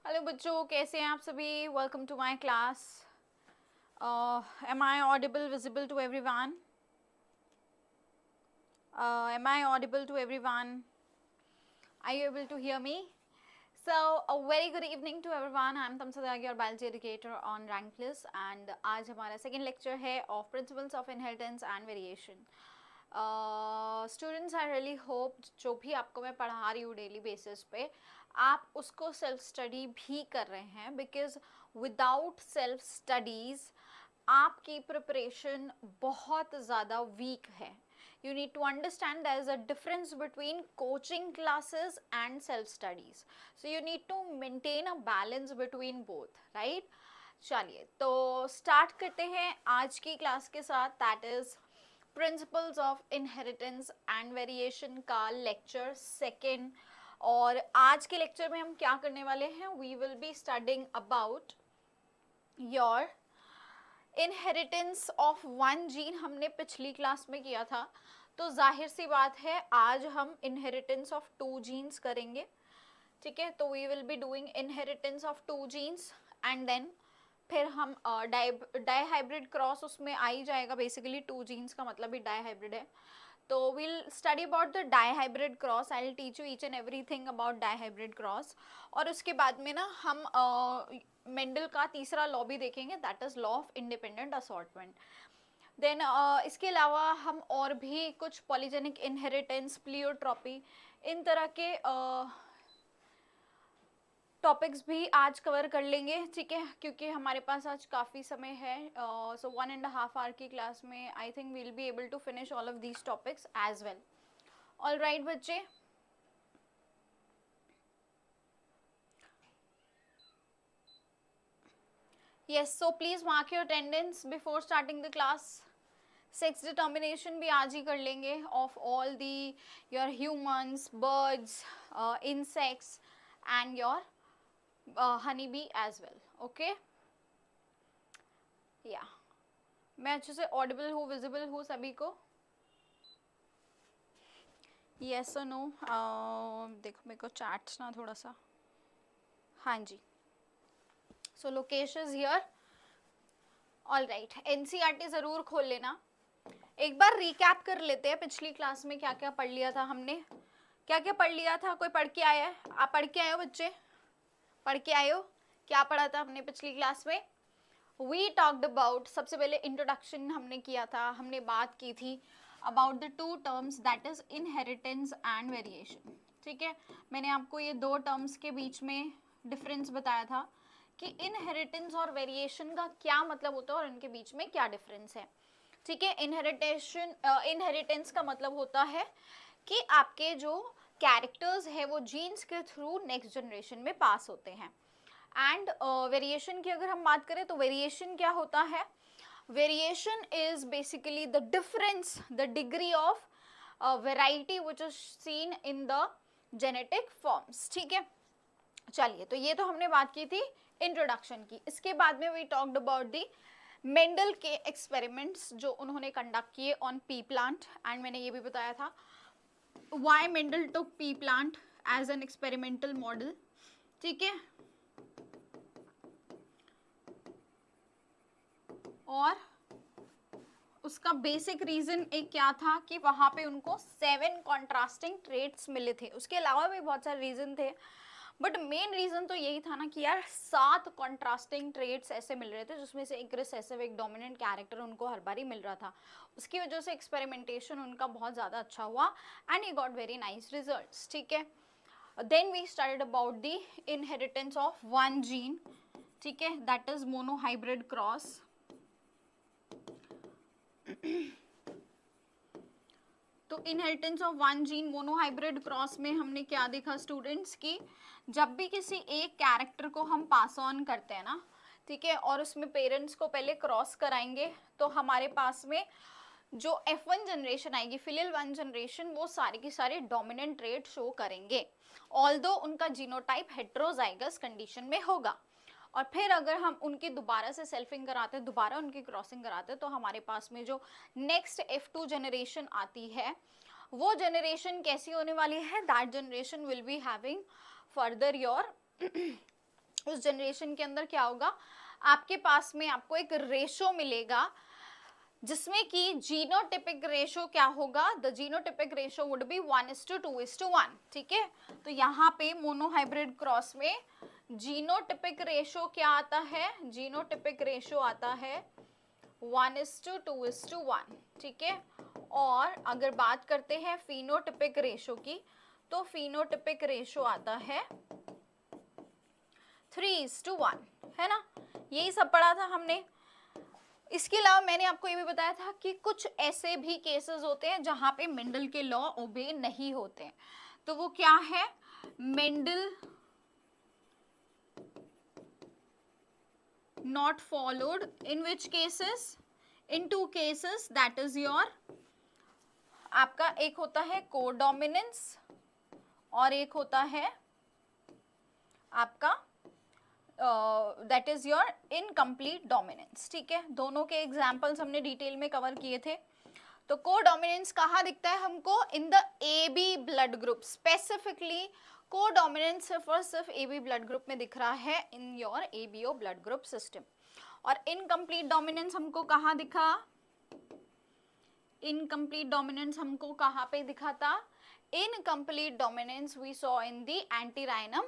Hello बच्चों, कैसे हैं आप सभी? Welcome to my class. Am I audible, visible to everyone? Am I audible to everyone? Are you able to hear me? So a very good evening to everyone. I am Tamsa Dagi, your biology educator on Rank Plus, and आज हमारा second lecture है of principles of inheritance and variation. Students, I really hope जो भी आपको मैं पढ़ा रही हूँ डेली बेसिस पे आप उसको सेल्फ स्टडी भी कर रहे हैं, बिकॉज विदाउट सेल्फ स्टडीज़ आपकी प्रिपरेशन बहुत ज़्यादा वीक है. You need to understand there is a difference between coaching classes and self studies. So you need to maintain a balance between both, right? चलिए तो स्टार्ट करते हैं आज की क्लास के साथ, that is principles of inheritance and variation का lecture second. और आज के लेक्चर में हम क्या करने वाले हैं? We will be studying about your inheritance of one gene. हमने पिछली क्लास में किया था, तो जाहिर सी बात है आज हम इनहेरिटेंस ऑफ टू जीन्स करेंगे. ठीक है, तो we will be doing inheritance of two genes and then फिर हम डाई हाइब्रिड क्रॉस उसमें आ ही जाएगा. बेसिकली टू जीन्स का मतलब ही डाई हाइब्रिड है. तो will study about the dihybrid cross. I will teach you each and everything about dihybrid cross. और उसके बाद में ना हम मेंडल का तीसरा लॉ भी देखेंगे, that is law of independent assortment. Then इसके अलावा हम और भी कुछ पॉलीजेनिक इनहेरिटेंस, प्लियोट्रॉपी, इन तरह के टॉपिक्स भी आज कवर कर लेंगे. ठीक है, क्योंकि हमारे पास आज काफ़ी समय है. सो 1.5 आवर की क्लास में I think will be able to finish all of these topics as well. All right बच्चे, yes. So please mark your attendance before starting the class. Sex determination भी आज ही कर लेंगे of all the your humans, birds, insects and your honey bee as well. Okay, या मैं अच्छे से ऑडिबल हूँ, विजिबल हूँ सभी को? यस और नो? देखो मेरे को चैट्स ना थोड़ा सा. हाँ जी. So Lokesh is here. All right, NCERT ज़रूर खोल लेना. एक बार रिकैप कर लेते हैं पिछली क्लास में क्या क्या पढ़ लिया था हमने. क्या क्या पढ़ लिया था? कोई पढ़ के आया है? आप पढ़ के आए हो बच्चे? पढ़ के आए हो? क्या पढ़ा था हमने पिछली क्लास में? वी टॉक्ड अबाउट, सबसे पहले इंट्रोडक्शन हमने किया था. हमने बात की थी about the two terms, that is inheritance and variation. ठीक है, मैंने आपको ये दो टर्म्स के बीच में डिफरेंस बताया था कि इनहेरिटेंस और वेरिएशन का क्या मतलब होता है और इनके बीच में क्या डिफरेंस है. ठीक है, इनहेरिटेंस का मतलब होता है कि आपके जो कैरेक्टर्स है वो जीन्स के थ्रू नेक्स्ट जनरेशन में पास होते हैं. एंड वेरिएशन की अगर हम बात करें तो वेरिएशन क्या होता है? Variation is basically the difference, the degree of variety which is seen in the genetic forms. ठीक है, चलिए तो ये तो हमने बात की थी इंट्रोडक्शन की. इसके बाद में we talked about the Mendel के एक्सपेरिमेंट्स जो उन्होंने कंडक्ट किए ऑन पी प्लांट. एंड मैंने ये भी बताया था why Mendel took pea plant as an experimental model. ठीक है, और उसका बेसिक रीजन एक क्या था कि वहां पे उनको 7 कॉन्ट्रास्टिंग ट्रेट्स मिले थे. उसके अलावा भी बहुत सारे रीजन थे, बट मेन रीजन तो यही था ना कि यार 7 कॉन्ट्रास्टिंग ट्रेट्स ऐसे मिल रहे थे जिसमें से एक रिसेसिव, एक डोमिनेंट कैरेक्टर उनको हर बार ही मिल रहा था. उसकी वजह से एक्सपेरिमेंटेशन उनका बहुत ज़्यादा अच्छा हुआ and he got very nice results. ठीक है, then we studied about the inheritance of one gene. ठीक है, दैट इज मोनोहाइब्रिड क्रॉस. तो inheritance of one gene monohybrid cross में हमने क्या देखा स्टूडेंट्स की जब भी किसी एक कैरेक्टर को हम पास ऑन करते हैं ना, ठीक है, और उसमें पेरेंट्स को पहले क्रॉस कराएंगे तो हमारे पास में जो F1 जनरेशन आएगी, फिलियल 1 जनरेशन, वो सारी की सारी डोमिनेंट ट्रेट शो करेंगे, ऑल्दो उनका जीनोटाइप हेट्रोजाइगस कंडीशन में होगा. और फिर अगर हम उनकी दोबारा से सेल्फिंग कराते हैं, दोबारा उनकी क्रॉसिंग कराते हैं, तो हमारे पास में जो नेक्स्ट F2 जनरेशन आती है वो जनरेशन कैसी होने वाली है? That generation will be having further your उस जनरेशन के अंदर क्या होगा, आपके पास में आपको एक रेशो मिलेगा जिसमें कि जीनोटिपिक रेशो क्या होगा, the genotypic ratio would be 1:2:1, ठीक है। तो यहाँ पे मोनोहाइब्रिड क्रॉस में जीनोटिपिक रेशो क्या आता है, जीनोटिपिक रेशो आता है 1:2:1, ठीक है। और अगर बात करते हैं फिनोटिपिक रेशो की, तो फिनोटिपिक रेशो आता है 3:1, है ना। यही सब पढ़ा था हमने। इसके अलावा मैंने आपको ये भी बताया था कि कुछ ऐसे भी केसेस होते हैं जहां पे मेंडल के लॉ ओबे नहीं होते हैं, तो वो क्या है, Mendel not followed, in which cases, in two cases, that is your आपका एक होता है कोडोमिनेंस और एक होता है आपका that is your incomplete dominance, ठीक है। दोनों के एग्जाम्पल्स हमने डिटेल में कवर किए थे। तो कोडोमिनेंस कहाँ दिखता है हमको, in the A B blood group, specifically codominance सिर्फ और सिर्फ ए बी ब्लड ग्रुप में दिख रहा है, in your A B O blood group system. और इनकम्प्लीट डोमिनेंस हमको कहाँ दिखा, इनकम्प्लीट डोमिनेंस हमको कहाँ पे दिखा था, incomplete dominance we saw in the antirrhinum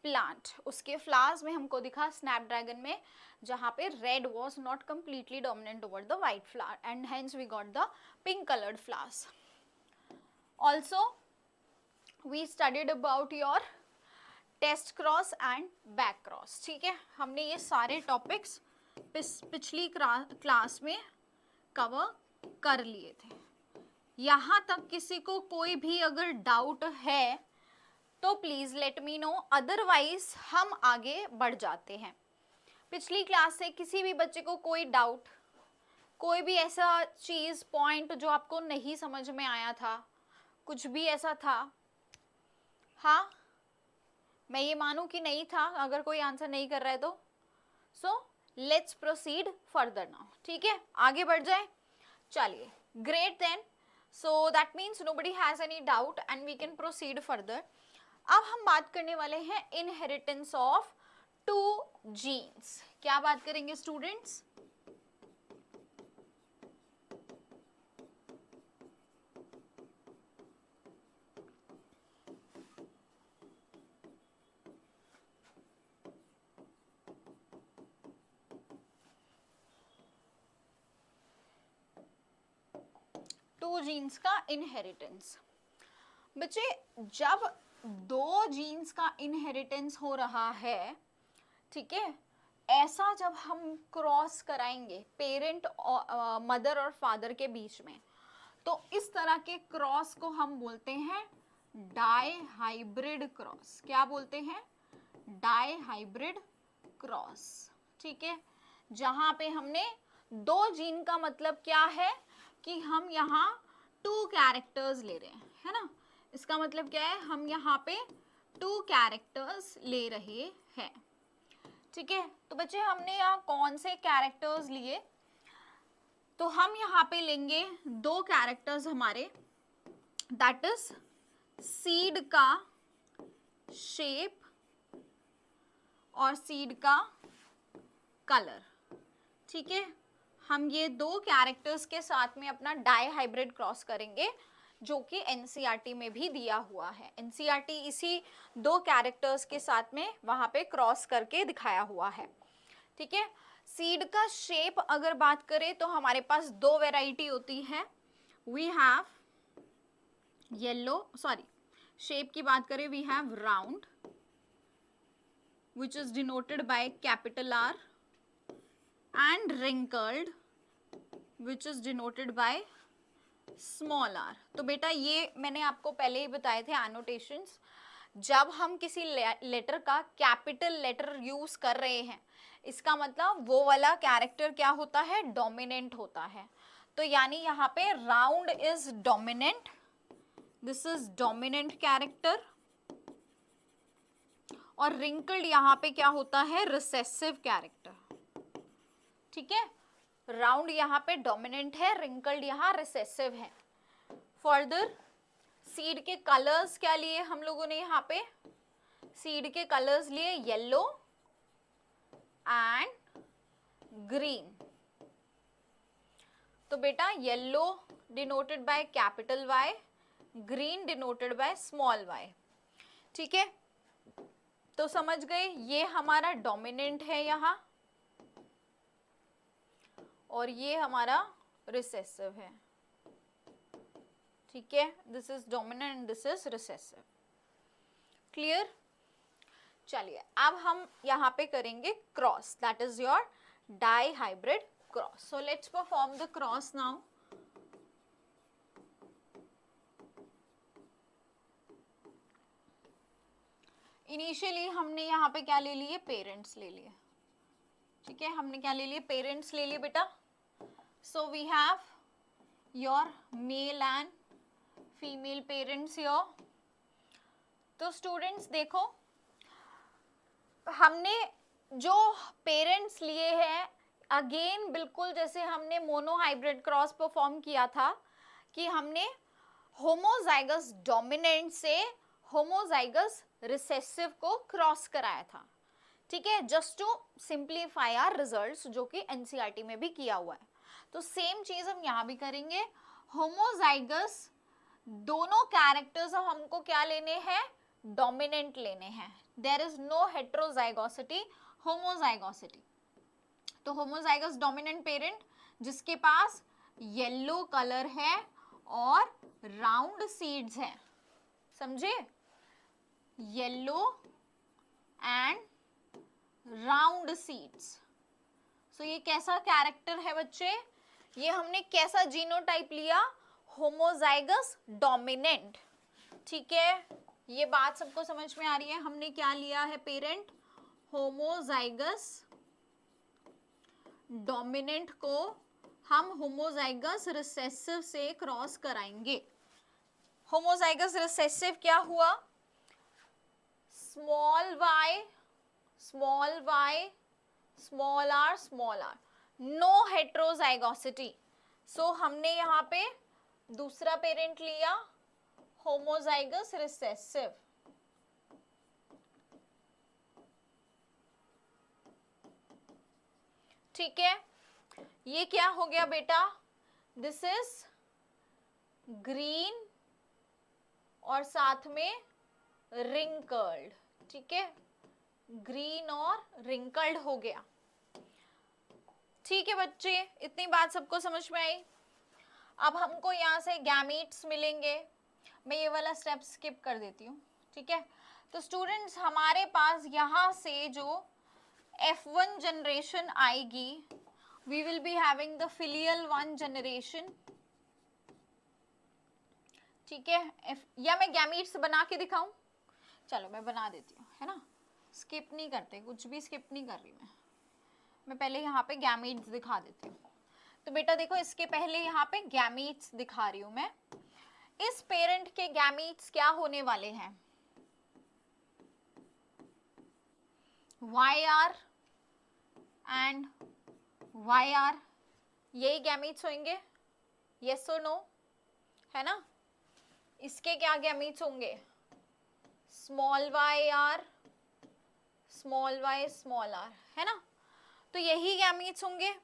plant, उसके फ्लावर्स में हमको दिखा स्नैपड्रैगन में, जहाँ पे red was not completely dominant over the white flower and hence we got the pink coloured flowers. Also we studied about your test cross and back cross, ठीक है। हमने ये सारे टॉपिक्स पिछली क्लास में कवर कर लिए थे। यहाँ तक किसी को कोई भी अगर डाउट है तो please let me know, otherwise हम आगे बढ़ जाते हैं। पिछली क्लास से किसी भी बच्चे को कोई डाउट, कोई भी ऐसा चीज पॉइंट जो आपको नहीं समझ में आया था, कुछ भी ऐसा था, हाँ मैं ये मानूं कि नहीं था, अगर कोई आंसर नहीं कर रहा है तो so let's proceed further now, ठीक है, आगे बढ़ जाए। चलिए, great then, so that means nobody has any doubt and we can proceed further. अब हम बात करने वाले हैं इनहेरिटेंस ऑफ टू जीन्स। क्या बात करेंगे स्टूडेंट्स, टू जीन्स का इनहेरिटेंस। बच्चे जब दो जीन्स का इनहेरिटेंस हो रहा है, ठीक है, ऐसा जब हम क्रॉस कराएंगे पेरेंट और मदर और फादर के बीच में, तो इस तरह के क्रॉस को हम बोलते हैं डाई हाइब्रिड क्रॉस। क्या बोलते हैं, डाई हाइब्रिड क्रॉस, ठीक है। जहां पे हमने दो जीन का मतलब क्या है कि हम यहाँ टू कैरेक्टर्स ले रहे हैं, है ना। इसका मतलब क्या है, हम यहाँ पे टू कैरेक्टर्स ले रहे हैं, ठीक है। तो बच्चे हमने यहाँ कौन से कैरेक्टर्स लिए, तो हम यहाँ पे लेंगे दो कैरेक्टर्स हमारे, दैट इज सीड का शेप और सीड का कलर, ठीक है। हम ये दो कैरेक्टर्स के साथ में अपना डाई हाइब्रिड क्रॉस करेंगे, जो कि एनसीईआरटी में भी दिया हुआ है। एनसीईआरटी इसी दो कैरेक्टर्स के साथ में वहां पे क्रॉस करके दिखाया हुआ है, ठीक है। सीड का शेप अगर बात करें तो हमारे पास दो वैरायटी होती है, we have yellow, sorry shape की बात करें we have round which is denoted by capital R and wrinkled which is denoted by small r। तो बेटा ये मैंने आपको पहले ही बताए थे एनोटेशंस, जब हम किसी लेटर का कैपिटल लेटर यूज कर रहे हैं, इसका मतलब वो वाला कैरेक्टर क्या होता है, डोमिनेंट होता है। तो यानी यहाँ पे round is dominant, this is dominant character, और रिंकल्ड यहाँ पे क्या होता है, रिसेसिव कैरेक्टर, ठीक है। राउंड यहाँ पे डोमिनेंट है, रिंकल्ड यहाँ रिसेसिव है। फर्दर सीड के कलर्स क्या लिए हम लोगों ने, यहाँ पे सीड के कलर्स लिए येलो एंड ग्रीन। तो बेटा yellow denoted by capital Y, green denoted by small Y. ठीक है, तो समझ गए, ये हमारा डोमिनेंट है यहाँ और ये हमारा रिसेसिव है। ठीक है, this is dominant, this is recessive. Clear? चलिए अब हम यहाँ पे करेंगे cross, that is your dihybrid cross. So let's perform the cross now. Initially हमने यहाँ पे क्या ले लिए, पेरेंट्स ले लिए। ठीक है, हमने क्या ले लिए, पेरेंट्स ले लिए बेटा। So we have your male and female parents here. तो स्टूडेंट्स देखो, हमने जो पेरेंट्स लिए हैं, अगेन बिल्कुल जैसे हमने मोनो हाइब्रिड क्रॉस परफॉर्म किया था कि हमने होमोजाइगस डोमिनेंट से होमोजाइगस रिसेसिव को क्रॉस कराया था। ठीक है, just to simplify our results, जो कि एनसीईआरटी में भी किया हुआ है। तो सेम चीज हम यहाँ भी करेंगे। होमोजाइगस दोनों कैरेक्टर्स हमको क्या लेने हैं, डोमिनेंट लेने हैं। There is no heterozygosity, homozygosity. तो होमोजाइगस डोमिनेंट पेरेंट जिसके पास येलो कलर है और राउंड सीड्स हैं, समझे, येलो एंड राउंड सीड्स। सो ये कैसा कैरेक्टर है बच्चे, ये हमने कैसा जीनोटाइप लिया, होमोजाइगस डोमिनेंट। ठीक है, ये बात सबको समझ में आ रही है। हमने क्या लिया है पेरेंट, होमोजाइगस डोमिनेंट को हम होमोजाइगस रिसेसिव से क्रॉस कराएंगे। होमोजाइगस रिसेसिव क्या हुआ, small Y small Y small are small r, no heterozygosity. So हमने यहाँ पे दूसरा पेरेंट लिया होमोजाइगस रिसेसिव। ठीक है, ये क्या हो गया बेटा, दिस इज ग्रीन और साथ में रिंकल्ड। ठीक है, ग्रीन और रिंकल्ड हो गया। ठीक है बच्चे, इतनी बात सबको समझ में आई। अब हमको यहाँ से गैमीट्स मिलेंगे। मैं ये वाला स्टेप स्किप कर देती हूँ। ठीक है, तो स्टूडेंट्स हमारे पास यहाँ से जो F1 जनरेशन आएगी, we will be having the filial one generation। ठीक है, या मैं गैमीट्स बना के दिखाऊं, चलो मैं बना देती हूँ, है ना, स्किप नहीं करते, कुछ भी स्किप नहीं कर रही मैं पहले यहाँ पे गैमीट्स दिखा देती हूँ। तो बेटा देखो, इसके पहले यहाँ पे गैमीट्स दिखा रही हूँ मैं। इस पेरेंट के गैमीट्स क्या होने वाले हैं, YR एंड YR, यही गैमीट्स होंगे, यस और नो, है ना। इसके क्या गैमीट्स होंगे, small YR small y small r, है ना। तो यही गैमीट्स होंगे।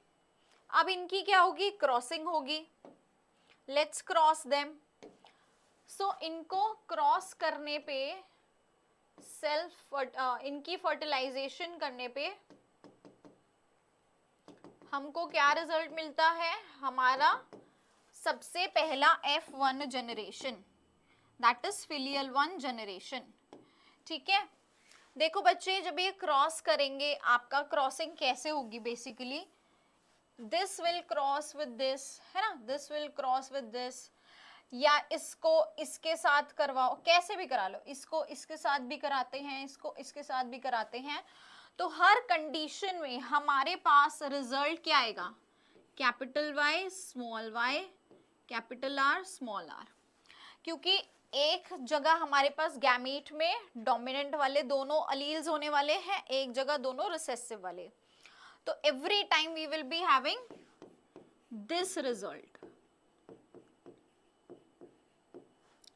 अब इनकी क्या होगी, क्रॉसिंग होगी। Let's cross them. सो इनको क्रॉस करने पे, इनकी फर्टिलाइजेशन करने पे हमको क्या रिजल्ट मिलता है, हमारा सबसे पहला F1 generation, that is filial one generation. ठीक है, देखो बच्चे, जब ये क्रॉस करेंगे, आपका क्रॉसिंग कैसे होगी, basically this will cross with this, है ना, this will cross with this, या इसको इसके साथ करवाओ, कैसे भी करा लो, इसको इसके साथ भी कराते हैं, इसको इसके साथ भी कराते हैं। तो हर कंडीशन में हमारे पास रिजल्ट क्या आएगा, capital Y small y capital R small r, क्योंकि एक जगह हमारे पास गैमीट में डोमिनेंट वाले दोनों अलील्स होने वाले हैं, एक जगह दोनों रिसेसिव वाले। तो every time we will be having this result.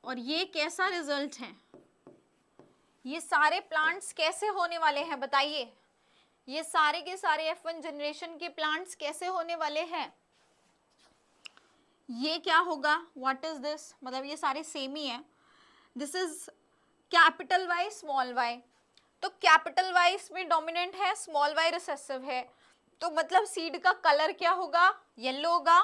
और ये कैसा रिजल्ट है, ये सारे प्लांट्स कैसे होने वाले हैं बताइए, ये सारे के सारे F1 जनरेशन के प्लांट्स कैसे होने वाले हैं? ये क्या होगा, व्हाट इज दिस, मतलब ये सारे सेम ही है. This is capital Y small Y. तो कैपिटल वाई इसमें डोमिनेंट है, स्मॉल वाई रिसेसिव है. तो मतलब सीड का कलर क्या होगा, येलो होगा.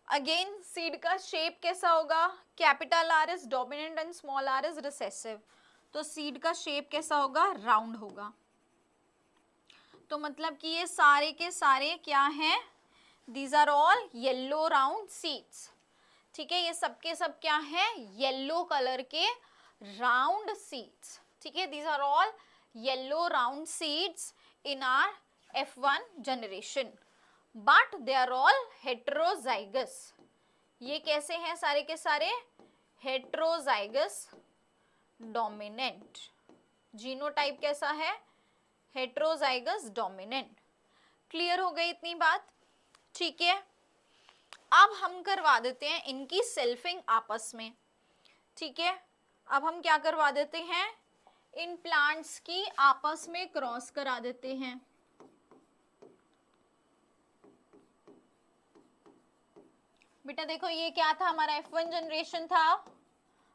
अगेन सीड का शेप कैसा होगा, capital R is dominant and small R is recessive. तो सीड का शेप कैसा होगा, राउंड होगा. तो मतलब कि ये सारे के सारे क्या हैं, these are all yellow round seeds. ठीक है, ये सब के सब क्या है, येलो कलर के राउंड सीड्स. ठीक है, these are all yellow round seeds in our F1 generation, but they are all heterozygous. ये कैसे हैं सारे के सारे, हेट्रोजाइगस डोमिनेंट. जीनोटाइप कैसा है, हेट्रोजाइगस डोमिनेंट. क्लियर हो गई इतनी बात? ठीक है, अब हम करवा देते हैं इनकी सेल्फिंग आपस में. ठीक है, अब हम क्या करवा देते हैं, इन प्लांट्स की आपस में क्रॉस करा देते हैं. बेटा देखो ये क्या था, हमारा F1 जनरेशन था,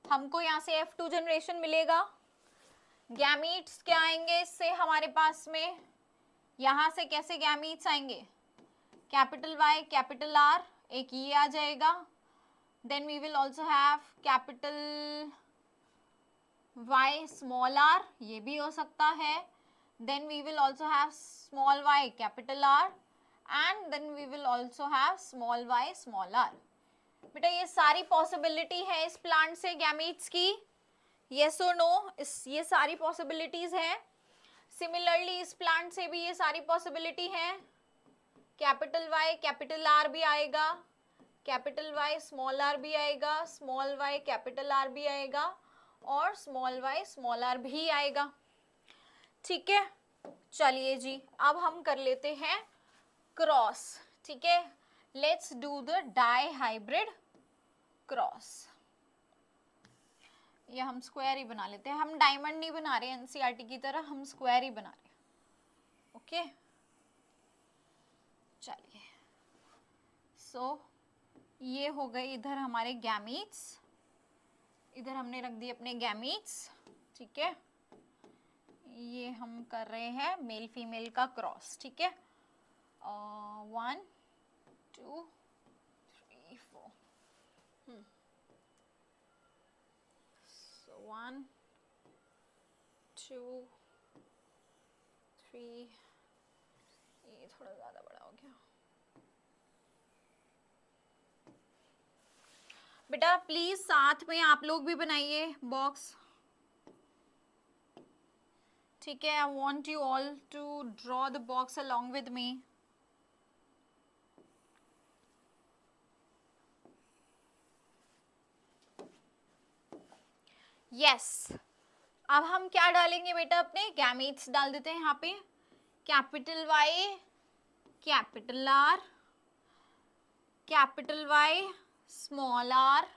हमको यहाँ से F2 जनरेशन मिलेगा. गैमीट्स क्या आएंगे इससे हमारे पास में, यहाँ से कैसे गैमीट्स आएंगे, कैपिटल वाई कैपिटल आर, एक ये आ जाएगा. Then we will also have capital Y small R, ये भी हो सकता है. Then we will also have small Y capital R and then we will also have small Y small R. बेटा ये सारी पॉसिबिलिटी है इस प्लांट से गैमीट्स की, येस और नो, ये सारी पॉसिबिलिटीज हैं. सिमिलरली इस प्लांट से भी ये सारी पॉसिबिलिटी है, कैपिटल वाई कैपिटल आर भी आएगा, कैपिटल वाई स्मॉल आर भी आएगा, स्मॉल वाई कैपिटल आर भी आएगा और स्मॉल वाई स्मॉल आर भी आएगा. ठीक है, चलिए जी अब हम कर लेते हैं क्रॉस. ठीक है, let's do the dihybrid cross. ये हम स्क्वायर ही बना लेते हैं, हम डायमंड नहीं बना रहे एनसीईआरटी की तरह, हम स्क्वायर ही बना रहे हैं. ओके चलिए, सो ये हो गए इधर हमारे गैमीट्स, इधर हमने रख दिए अपने गैमीट्स. ठीक है, ये हम कर रहे हैं मेल फीमेल का क्रॉस. ठीक है, 1 2 3 4. So 1 2 3, ये थोड़ा ज़्यादा बड़ा हो गया. बेटा प्लीज साथ में आप लोग भी बनाइए बॉक्स. ठीक है, I want you all to draw the box along with me. Yes, अब हम क्या डालेंगे बेटा, अपने गैमीट्स डाल देते हैं यहाँ पे. Capital Y capital R, capital Y small are,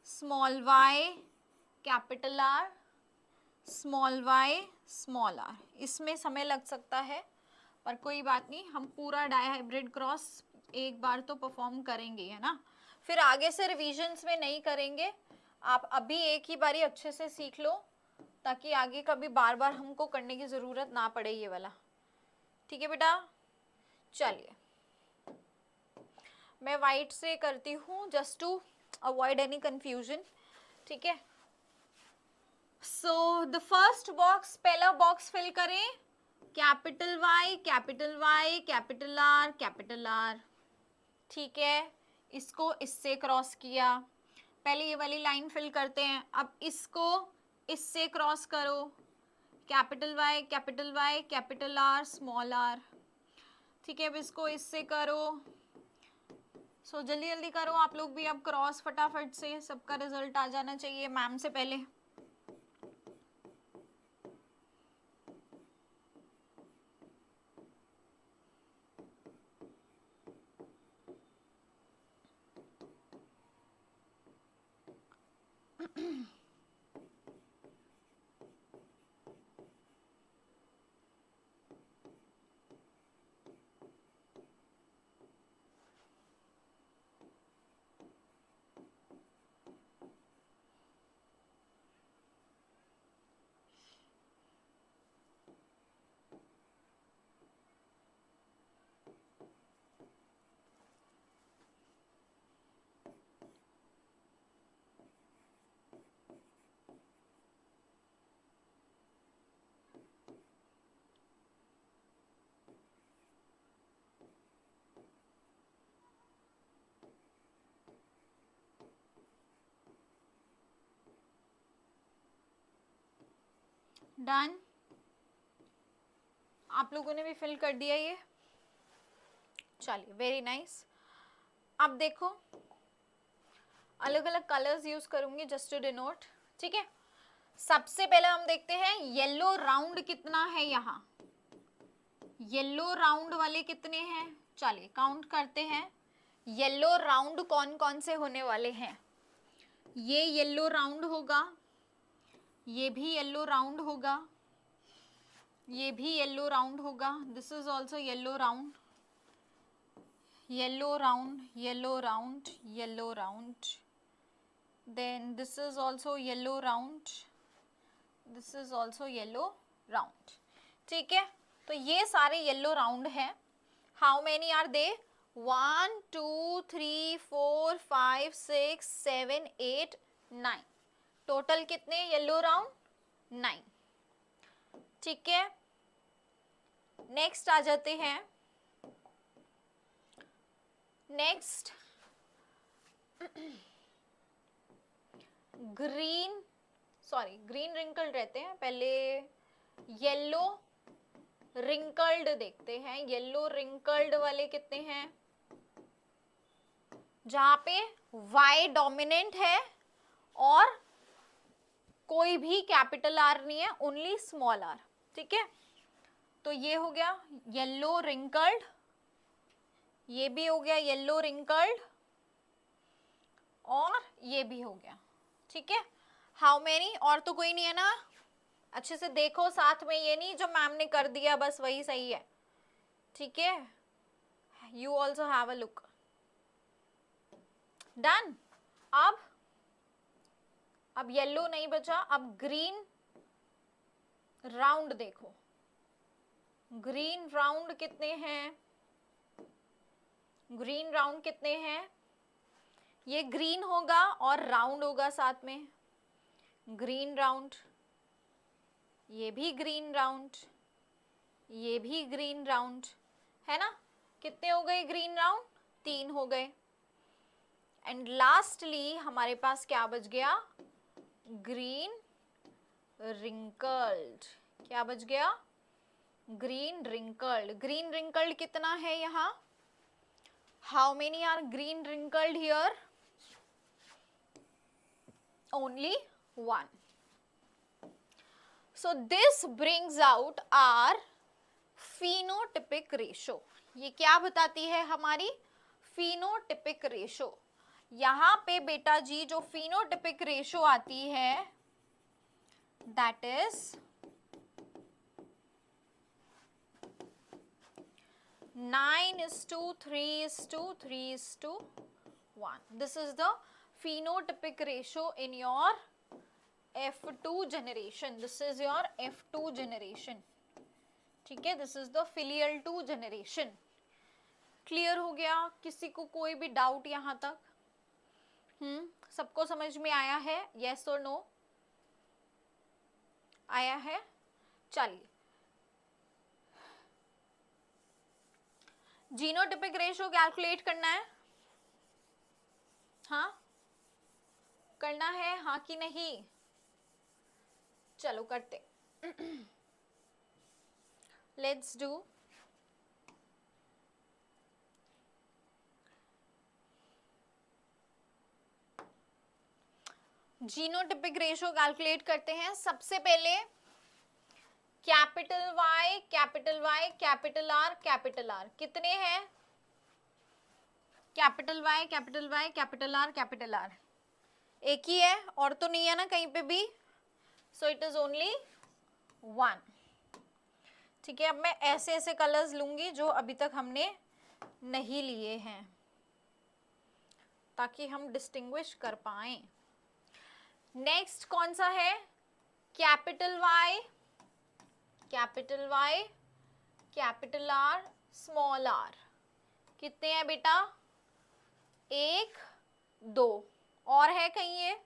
small Y capital R, small Y small R. इसमें समय लग सकता है पर कोई बात नहीं, हम पूरा डाई हाइब्रिड क्रॉस एक बार तो परफॉर्म करेंगे, है ना. फिर आगे से रिविजन्स में नहीं करेंगे, आप अभी एक ही बारी अच्छे से सीख लो ताकि आगे कभी बार बार हमको करने की ज़रूरत ना पड़े ये वाला. ठीक है बेटा, चलिए मैं वाइट से करती हूँ just to avoid any confusion. ठीक है, सो द फर्स्ट बॉक्स, पहला बॉक्स फिल करें capital Y capital Y capital R capital R. ठीक है, इसको इससे क्रॉस किया, पहले ये वाली लाइन फिल करते हैं. अब इसको इससे क्रॉस करो, capital Y capital R small R. ठीक है, अब इसको इससे करो. सो जल्दी जल्दी करो आप लोग भी अब क्रॉस, फटाफट से सबका रिजल्ट आ जाना चाहिए मैम से पहले. डन, आप लोगों ने भी फिल कर दिया ये, चलिए वेरी नाइस। अब देखो अलग अलग कलर्स यूज करूंगी जस्ट टू डिनोट, ठीक है। सबसे पहले हम देखते हैं येलो राउंड कितना है यहाँ, येलो राउंड वाले कितने हैं, चलिए काउंट करते हैं। येलो राउंड कौन कौन से होने वाले हैं, ये येलो राउंड होगा, ये भी येलो राउंड होगा, ये भी येलो राउंड होगा, this is also yellow round, yellow round, yellow round, yellow round, then this is also yellow round, this is also yellow round, ठीक है। तो ये सारे येलो राउंड हैं। How many are they, 1 2 3 4 5 6 7 8 9, total कितने yellow round, 9, ठीक है। Next आ जाते हैं, next green, sorry green wrinkled रहते हैं, पहले येलो रिंकल्ड देखते हैं। येलो रिंकल्ड वाले कितने हैं, जहां पे Y डोमिनेंट है और कोई भी कैपिटल R नहीं है, ओनली स्मॉल r, ठीक है। तो ये हो गया येलो रिंकल्ड, ये भी हो गया येलो रिंकल्ड, और ये भी हो गया, ठीक है। हाउ मेनी, और तो कोई नहीं है ना, अच्छे से देखो साथ में, ये नहीं जो मैम ने कर दिया बस वही सही है, ठीक है। You also have a look, done. अब येलो नहीं बचा, अब ग्रीन राउंड देखो, ग्रीन राउंड कितने हैं, ग्रीन राउंड कितने हैं, ये ग्रीन होगा और राउंड होगा साथ में, ग्रीन राउंड, ये भी ग्रीन राउंड, ये भी ग्रीन राउंड, है ना। कितने हो गए ग्रीन राउंड, 3 हो गए। एंड लास्टली हमारे पास क्या बच गया, ग्रीन रिंकल्ड, क्या बच गया, ग्रीन रिंकल्ड। ग्रीन रिंकल्ड कितना है यहाँ, how many are green wrinkled here, only 1. So this brings out our phenotypic ratio. ये क्या बताती है हमारी phenotypic ratio। यहाँ पे बेटा जी जो phenotypic ratio आती है that is 9:3:3:1. This is the phenotypic ratio in your F2 generation. This is your F2 generation, ठीक है। This is the filial 2 generation. Clear हो गया, किसी को कोई भी डाउट यहाँ तक, सबको समझ में आया है, yes or no, आया है। चलिए जीनोटिपिक रेशियो कैलकुलेट करना है, हाँ करना है, हाँ कि नहीं, चलो करते, let's do. Genotypic ratio calculate करते हैं। सबसे पहले capital Y, capital Y, capital R, capital R कितने हैं, capital Y, capital Y, capital R, capital R एक ही है, और तो नहीं है ना कहीं पे भी, सो इट इज ओनली 1, ठीक है। अब मैं ऐसे ऐसे कलर्स लूंगी जो अभी तक हमने नहीं लिए हैं, ताकि हम डिस्टिंग्विश कर पाए। नेक्स्ट कौन सा है, capital Y, capital Y, capital R, small r, कितने हैं बेटा, 1 दो और है कहीं ये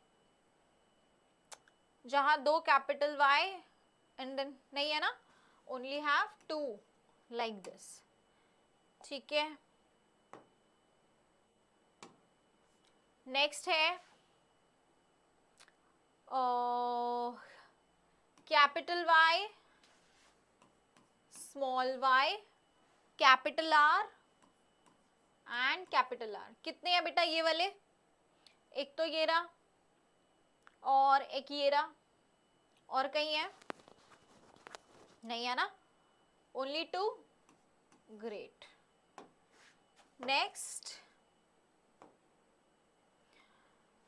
जहां दो कैपिटल Y एंड देन नहीं है ना, only have to like this, ठीक है। नेक्स्ट है capital Y, small y, capital R and capital R। कितने हैं बेटा ये वाले? एक तो ये रहा और एक ये रहा, और कहीं है? नहीं है ना, ओनली टू। ग्रेट।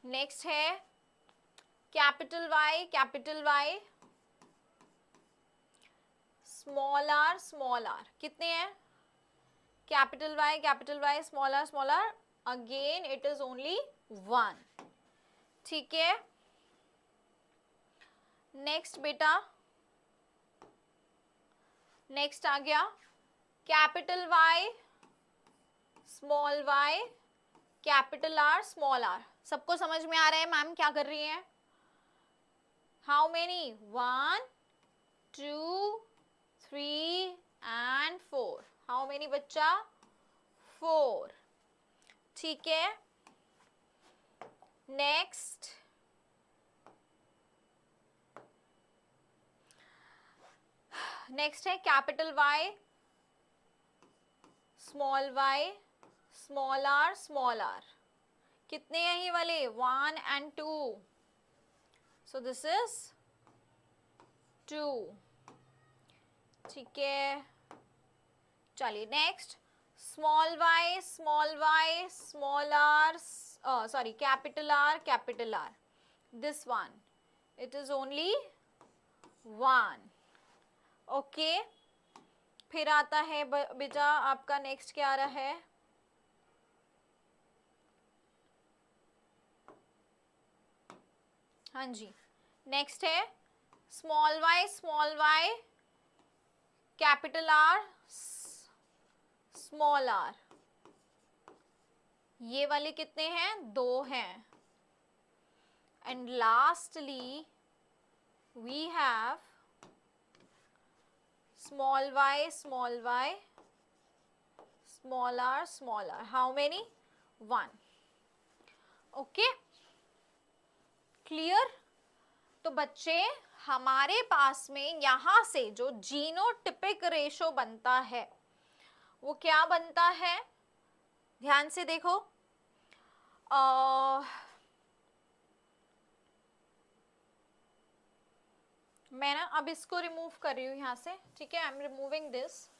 नेक्स्ट है कैपिटल Y, स्मॉल r। कितने हैं? Capital Y, small r, again it is only one, ठीक है। नेक्स्ट बेटा, नेक्स्ट आ गया capital Y, small y, capital R, small r। सबको समझ में आ रहा है मैम क्या कर रही है? How many? 1 2 3 and 4। How many बच्चा? 4, ठीक है। नेक्स्ट है capital Y, small y, small r। कितने हैं ये वाले? 1 एंड 2, सो दिस इज 2, ठीक है। चलिए next, small y, small r, sorry capital R, this one, it is only 1, okay. फिर आता है बेटा आपका नेक्स्ट क्या आ रहा है? हाँ जी, नेक्स्ट है small y, capital R, small r। ये वाले कितने हैं? 2 हैं। And lastly we have small y, small r। How many? 1, okay, clear? तो बच्चे हमारे पास में यहां से जो जीनोटिपिक रेशो बनता है वो क्या बनता है? ध्यान से देखो, मैं ना अब इसको रिमूव कर रही हूँ यहाँ से, ठीक है। I am removing this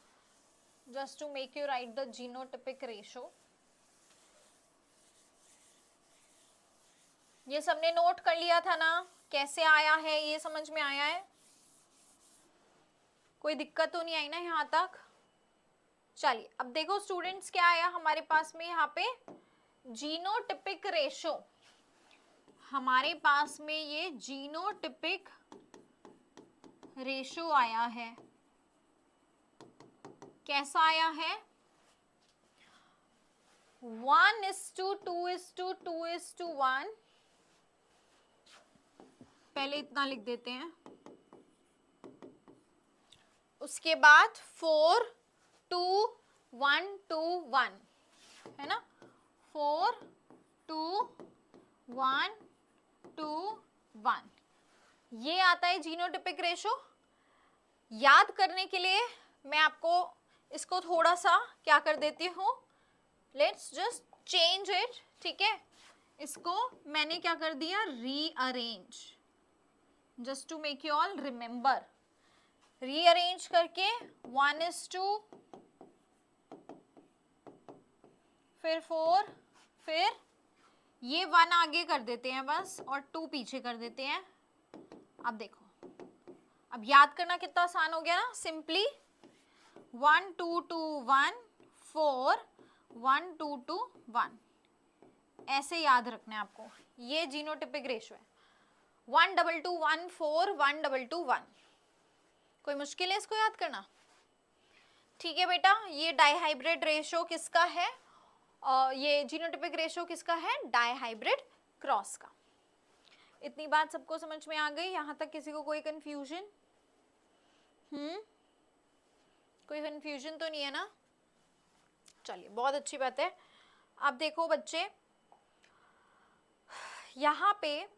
just to make you write the genotypic ratio. ये सबने नोट कर लिया था ना? कैसे आया है ये समझ में आया है? कोई दिक्कत तो नहीं आई ना यहाँ तक? चलिए अब देखो स्टूडेंट्स, क्या आया हमारे पास में यहाँ पे? Genotypic ratio. हमारे पास में ये जीनोटिपिक रेशो आया है। कैसा आया है? 1:2:2:1। पहले इतना लिख देते हैं, उसके बाद 4:2:1:1 है ना, 4:2:1:1। ये आता है जीनोटिपिक रेशो। याद करने के लिए मैं आपको इसको थोड़ा सा क्या कर देती हूँ, लेट्स जस्ट चेंज इट, ठीक है। इसको मैंने क्या कर दिया? Rearrange, just to make you all remember. Rearrange करके 1:2, फिर 4, फिर ये 1 आगे कर देते हैं बस और 2 पीछे कर देते हैं। अब देखो, अब याद करना कितना आसान हो गया ना, सिंपली 1 2 2 1 4 1 2 2 1, ऐसे याद रखना है आपको। ये जीनोटिपिक रेशो है। 1 2 2 1 4 1 2 2 1। कोई मुश्किल है इसको याद करना? ठीक है बेटा, ये डाइहाइब्रिड रेशो किसका है? ये जीनोटिपिक रेशियो किसका है? डायहाइब्रिड क्रॉस का। इतनी बात सबको समझ में आ गई? यहाँ तक किसी को कोई कंफ्यूजन? कोई कंफ्यूजन तो नहीं है ना? चलिए, बहुत अच्छी बात है। अब देखो बच्चे, यहाँ पे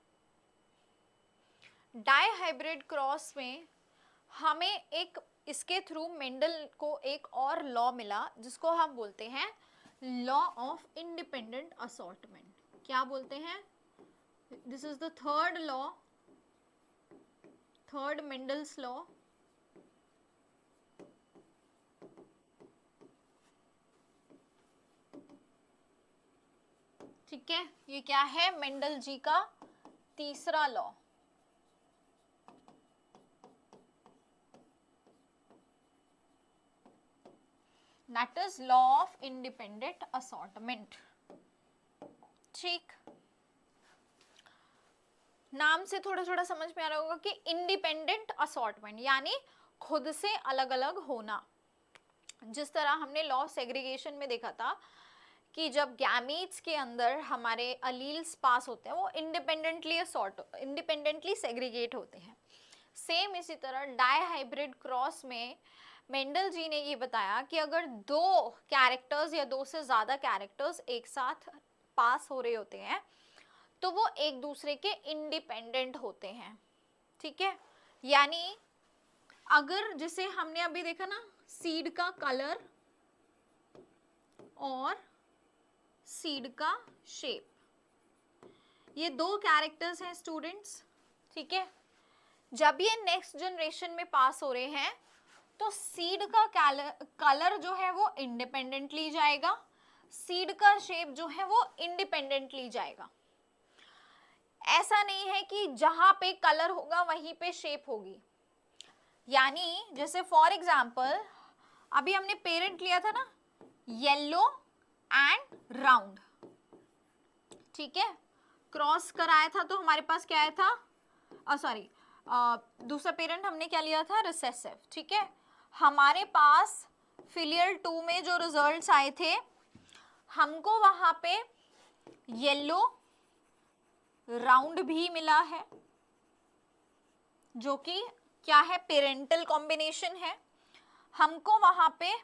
डायहाइब्रिड क्रॉस में हमें एक इसके थ्रू मेंडल को एक और लॉ मिला जिसको हम बोलते हैं लॉ ऑफ इंडिपेंडेंट असॉर्टमेंट। क्या बोलते हैं? This is the third law, third Mendel's law. ठीक है, ये क्या है? मेंडल जी का तीसरा law. That is law of independent assortment. ठीक, नाम से थोड़ा थोड़ा समझ में आ रहा होगा कि इंडिपेंडेंट असॉर्टमेंट यानी खुद से अलग अलग होना। जिस तरह हमने लॉ ऑफ सेग्रीगेशन में देखा था कि जब गैमीट्स के अंदर हमारे अलील्स पास होते हैं वो इंडिपेंडेंटली सेग्रीगेट होते हैं। सेम इसी तरह डायहाइब्रिड क्रॉस में मेंडल जी ने ये बताया कि अगर दो कैरेक्टर्स या दो से ज़्यादा कैरेक्टर्स एक साथ पास हो रहे होते हैं तो वो एक दूसरे के इंडिपेंडेंट होते हैं। ठीक है, यानी अगर जैसे हमने अभी देखा ना, सीड का कलर और सीड का शेप, ये दो कैरेक्टर्स हैं स्टूडेंट्स। ठीक है, जब ये नेक्स्ट जनरेशन में पास हो रहे हैं तो सीड का कलर जो है वो इंडिपेंडेंटली जाएगा, सीड का शेप जो है वो इंडिपेंडेंटली जाएगा। ऐसा नहीं है कि जहां पे कलर होगा वहीं पे शेप होगी। यानी जैसे फॉर एग्जांपल अभी हमने पेरेंट लिया था ना, येलो एंड राउंड। ठीक है, क्रॉस कराया था तो हमारे पास क्या आया था? सॉरी, दूसरा पेरेंट हमने क्या लिया था? रिसेसिव। ठीक है, हमारे पास फिलियल 2 में जो रिजल्ट्स आए थे, हमको वहां पे येलो राउंड भी मिला है जो कि क्या है? पेरेंटल कॉम्बिनेशन है। हमको वहां पे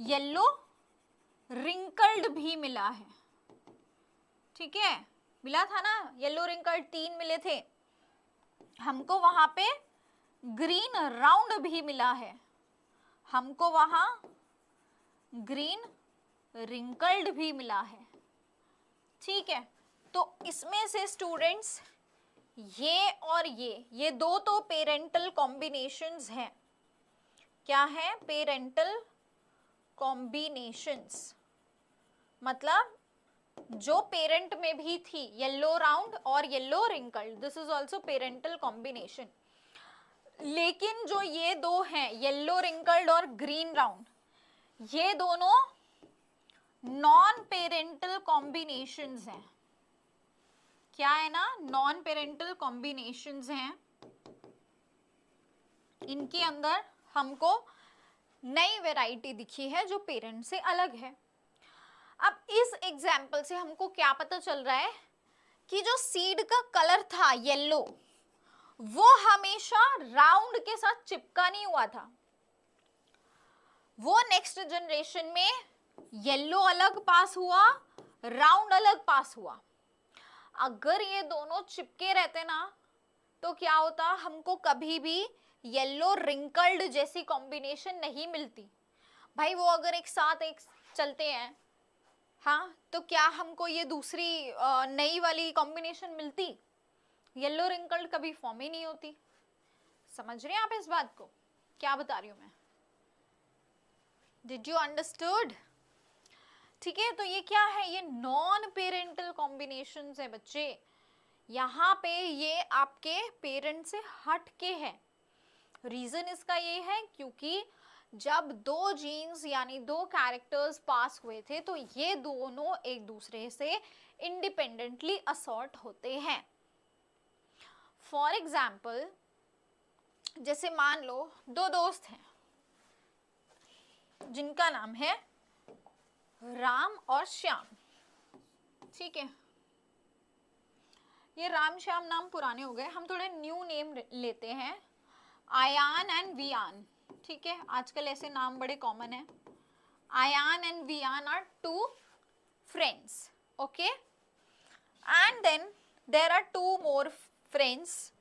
येलो रिंकल्ड भी मिला है। ठीक है, मिला था ना, येलो रिंकल्ड 3 मिले थे। हमको वहां पे ग्रीन राउंड भी मिला है, हमको वहां ग्रीन रिंकल्ड भी मिला है। ठीक है, तो इसमें से स्टूडेंट्स ये और ये दो तो पेरेंटल कॉम्बिनेशंस हैं। क्या है? पेरेंटल कॉम्बिनेशंस, मतलब जो पेरेंट में भी थी, येलो राउंड और yellow wrinkled, this is also parental combination. लेकिन जो ये दो हैं, येलो रिंकल्ड और ग्रीन राउंड, ये दोनों नॉन पेरेंटल कॉम्बिनेशंस हैं। क्या है ना? नॉन पेरेंटल कॉम्बिनेशंस हैं। इनके अंदर हमको नई वैरायटी दिखी है जो पेरेंट से अलग है। अब इस एग्जाम्पल से हमको क्या पता चल रहा है कि जो सीड का कलर था येलो, वो हमेशा राउंड के साथ चिपका नहीं हुआ था। वो नेक्स्ट जनरेशन में येलो अलग पास हुआ, राउंड अलग पास हुआ। अगर ये दोनों चिपके रहते ना तो क्या होता? हमको कभी भी येलो रिंकल्ड जैसी कॉम्बिनेशन नहीं मिलती। भाई वो अगर एक साथ एक चलते हैं, हाँ, तो क्या हमको ये दूसरी नई वाली कॉम्बिनेशन मिलती? येलो रिंकल्ड कभी फॉर्म ही नहीं होती। समझ रहे हैं आप इस बात को? क्या बता रही हूं मैं? Did you understood? ठीक है, तो ये क्या है? ये नॉन पेरेंटल कॉम्बिनेशंस है बच्चे। यहाँ पे ये आपके पेरेंट से हट के है। रीजन इसका ये है क्योंकि जब दो जीन्स यानी दो कैरेक्टर्स पास हुए थे तो ये दोनों एक दूसरे से इंडिपेंडेंटली असॉर्ट होते हैं। फॉर एग्जाम्पल, जैसे मान लो दो दोस्त हैं जिनका नाम है राम और श्याम, ठीक है। ये राम श्याम नाम पुराने हो गए, हम थोड़े न्यू नेम लेते हैं, आयान एंड वियान, ठीक है। आजकल ऐसे नाम बड़े कॉमन है। Aayan and Viaan are two friends, okay. And then there are two more friends,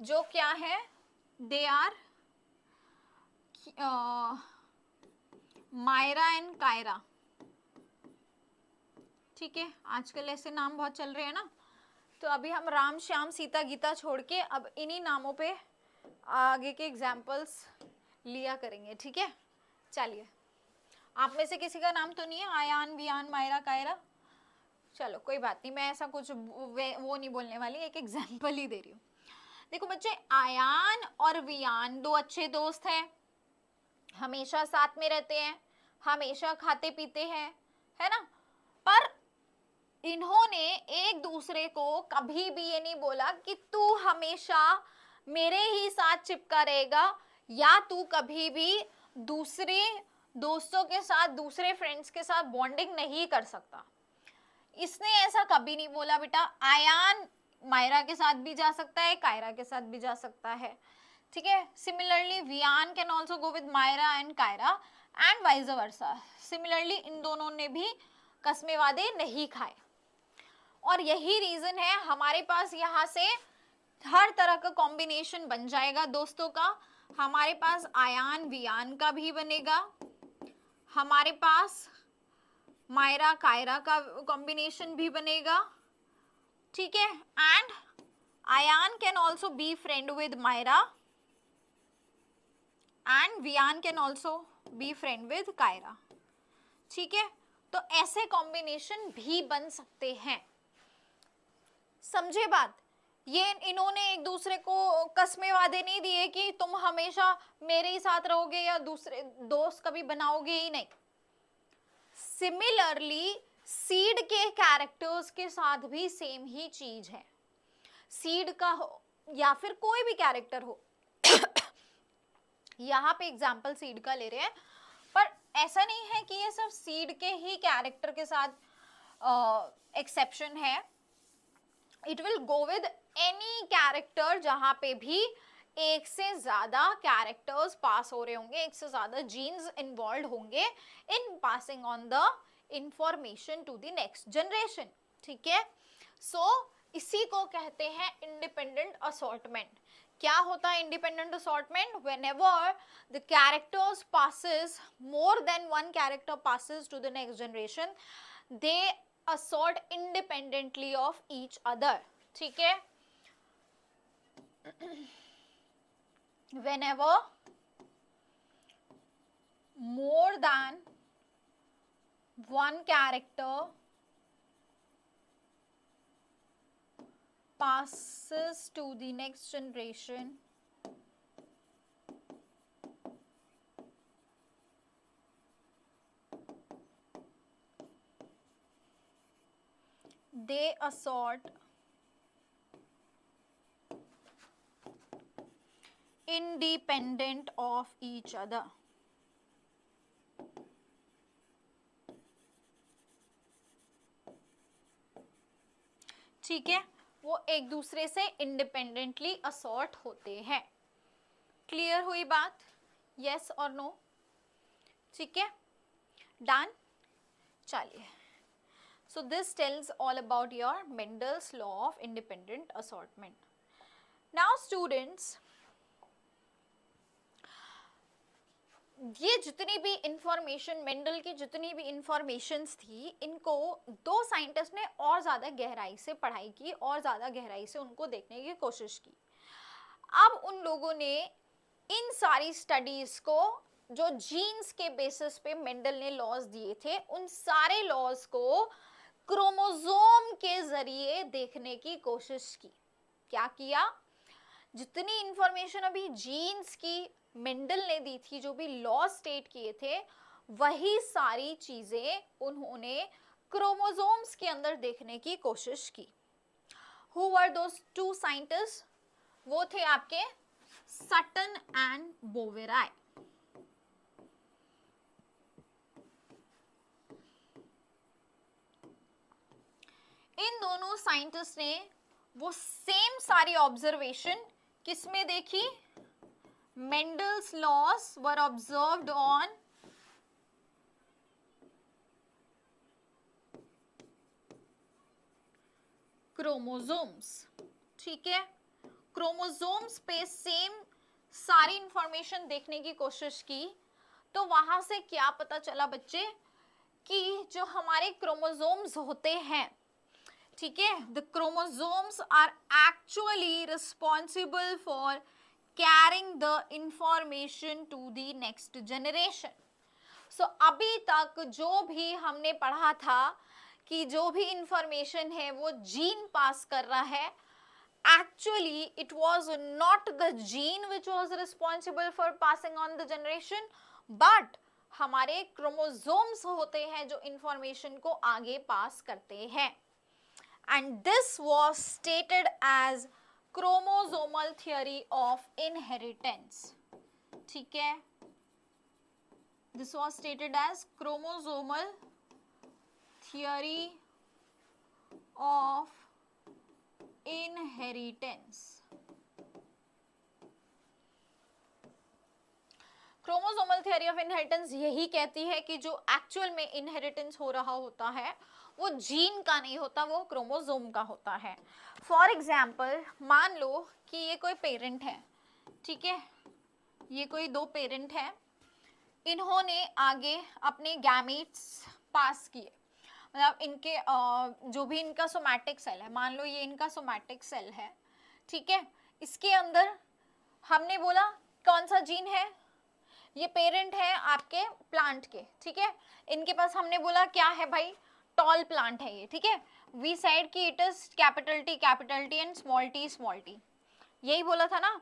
जो क्या है, they are Myra and Kyra, ठीक है। आजकल ऐसे नाम बहुत चल रहे हैं ना, तो अभी हम राम श्याम सीता गीता छोड़ के अब इन्हीं नामों पे आगे के एग्जाम्पल्स लिया करेंगे, ठीक है। चलिए, आप में से किसी का नाम तो नहीं है आयान वियान मायरा कायरा? चलो कोई बात नहीं, मैं ऐसा कुछ वो नहीं बोलने वाली, एक एग्जाम्पल ही दे रही हूँ। देखो बच्चे, आयान और वियान दो अच्छे दोस्त हैं, हमेशा साथ में रहते हैं, हमेशा खाते पीते हैं, है ना। पर इन्होंने एक दूसरे को कभी भी ये नहीं बोला कि तू हमेशा मेरे ही साथ चिपका रहेगा, या तू कभी भी दूसरे दोस्तों के साथ, दूसरे फ्रेंड्स के साथ बॉन्डिंग नहीं कर सकता। इसने ऐसा कभी नहीं बोला बेटा। आयान मायरा के साथ भी जा सकता है, कायरा के साथ भी जा सकता है, ठीक है। Similarly Viaan can also go with Myra and Kyra and vice versa. Similarly इन दोनों ने भी कस्मे वादे नहीं खाए, और यही रीजन है हमारे पास यहाँ से हर तरह का कॉम्बिनेशन बन जाएगा दोस्तों का। हमारे पास आयान वियान का भी बनेगा, हमारे पास मायरा कायरा का कॉम्बिनेशन भी बनेगा, ठीक है। And Aayan can also be friend with Myra and Viaan can also be friend with Kyra, ठीक है। तो ऐसे कॉम्बिनेशन भी बन सकते हैं, समझे बात। ये इन्होंने एक दूसरे को कस्मे वादे नहीं दिए कि तुम हमेशा मेरे ही साथ रहोगे या दूसरे दोस्त कभी बनाओगे ही नहीं। सिमिलरली सीड के कैरेक्टर्स के साथ भी सेम ही चीज है। सीड का हो या फिर कोई भी कैरेक्टर हो यहाँ पे एग्जाम्पल सीड का ले रहे हैं, पर ऐसा नहीं है कि ये सब सीड के ही कैरेक्टर के साथ एक्सेप्शन है। It will go with any character जहां पे भी एक से ज्यादा कैरेक्टर्स पास हो रहे होंगे, एक से ज्यादा जीन्स इन्वॉल्व होंगे in passing on the information to the next generation, ठीक है। सो इसी को कहते हैं इंडिपेंडेंट असॉर्टमेंट। क्या होता है independent assortment? Whenever the characters passes, more than one character passes to the next generation, they assort independently of each other, ठीक है। whenever more than one character passes to the next generation, they assort independent of each other, ठीक है। वो एक दूसरे से independently assort होते हैं। क्लियर हुई बात? यस और नो? ठीक है, डन। चलिए, so this tells all about your Mendel's law of independent assortment. Now students, ये जितनी भी इंफॉर्मेशन, मेंडल की जितनी भी इंफॉर्मेशंस थी, इनको दो साइंटिस्ट ने और ज़्यादा गहराई से पढ़ाई की और ज़्यादा गहराई से उनको देखने की कोशिश की। अब उन लोगों ने इन सारी स्टडीज़ को, जो जीन्स के बेसिस पे मेंडल ने लॉज दिए थे, उन सारे लॉज को क्रोमोसोम के जरिए देखने की कोशिश की। क्या किया? जितनी इंफॉर्मेशन अभी जीन्स की मेंडल ने दी थी, जो भी लॉ स्टेट किए थे, वही सारी चीजें उन्होंने क्रोमोसोम्स के अंदर देखने की कोशिश की। Who were those two scientists? वो थे आपके सटन एंड बोवेराय। इन दोनों साइंटिस्ट ने वो सेम सारी ऑब्जर्वेशन किसमें देखी, Mendel's loss were observed on chromosomes. ठीक है, क्रोमोसोम्स पे सेम सारी इंफॉर्मेशन देखने की कोशिश की, तो वहां से क्या पता चला बच्चे कि जो हमारे क्रोमोसोम्स होते हैं, ठीक है, the chromosomes are actually responsible for carrying the information to the next generation. So अभी तक जो भी हमने पढ़ा था कि जो भी इंफॉर्मेशन है वो जीन पास कर रहा है, actually it was not the gene which was responsible for passing on the generation, but हमारे क्रोमोसोम्स होते हैं जो इंफॉर्मेशन को आगे पास करते हैं, and this was stated as chromosomal theory of inheritance। ठीक है, this was stated as chromosomal theory of inheritance। Chromosomal theory of inheritance यही कहती है कि जो एक्चुअल में इनहेरिटेंस हो रहा होता है वो जीन का नहीं होता, वो क्रोमोसोम का होता है। फॉर एग्जाम्पल मान लो कि ये कोई पेरेंट है, ठीक है, ये कोई दो पेरेंट है, इन्होंने आगे अपने गैमेट्स पास किए, मतलब इनके जो भी इनका सोमैटिक सेल है, मान लो ये इनका सोमैटिक सेल है, ठीक है, इसके अंदर हमने बोला कौन सा जीन है, ये पेरेंट है आपके प्लांट के, ठीक है, इनके पास हमने बोला क्या है भाई, टॉल प्लांट है ये, ठीक है, वी साइड की it is capital T and small T, यही बोला था ना,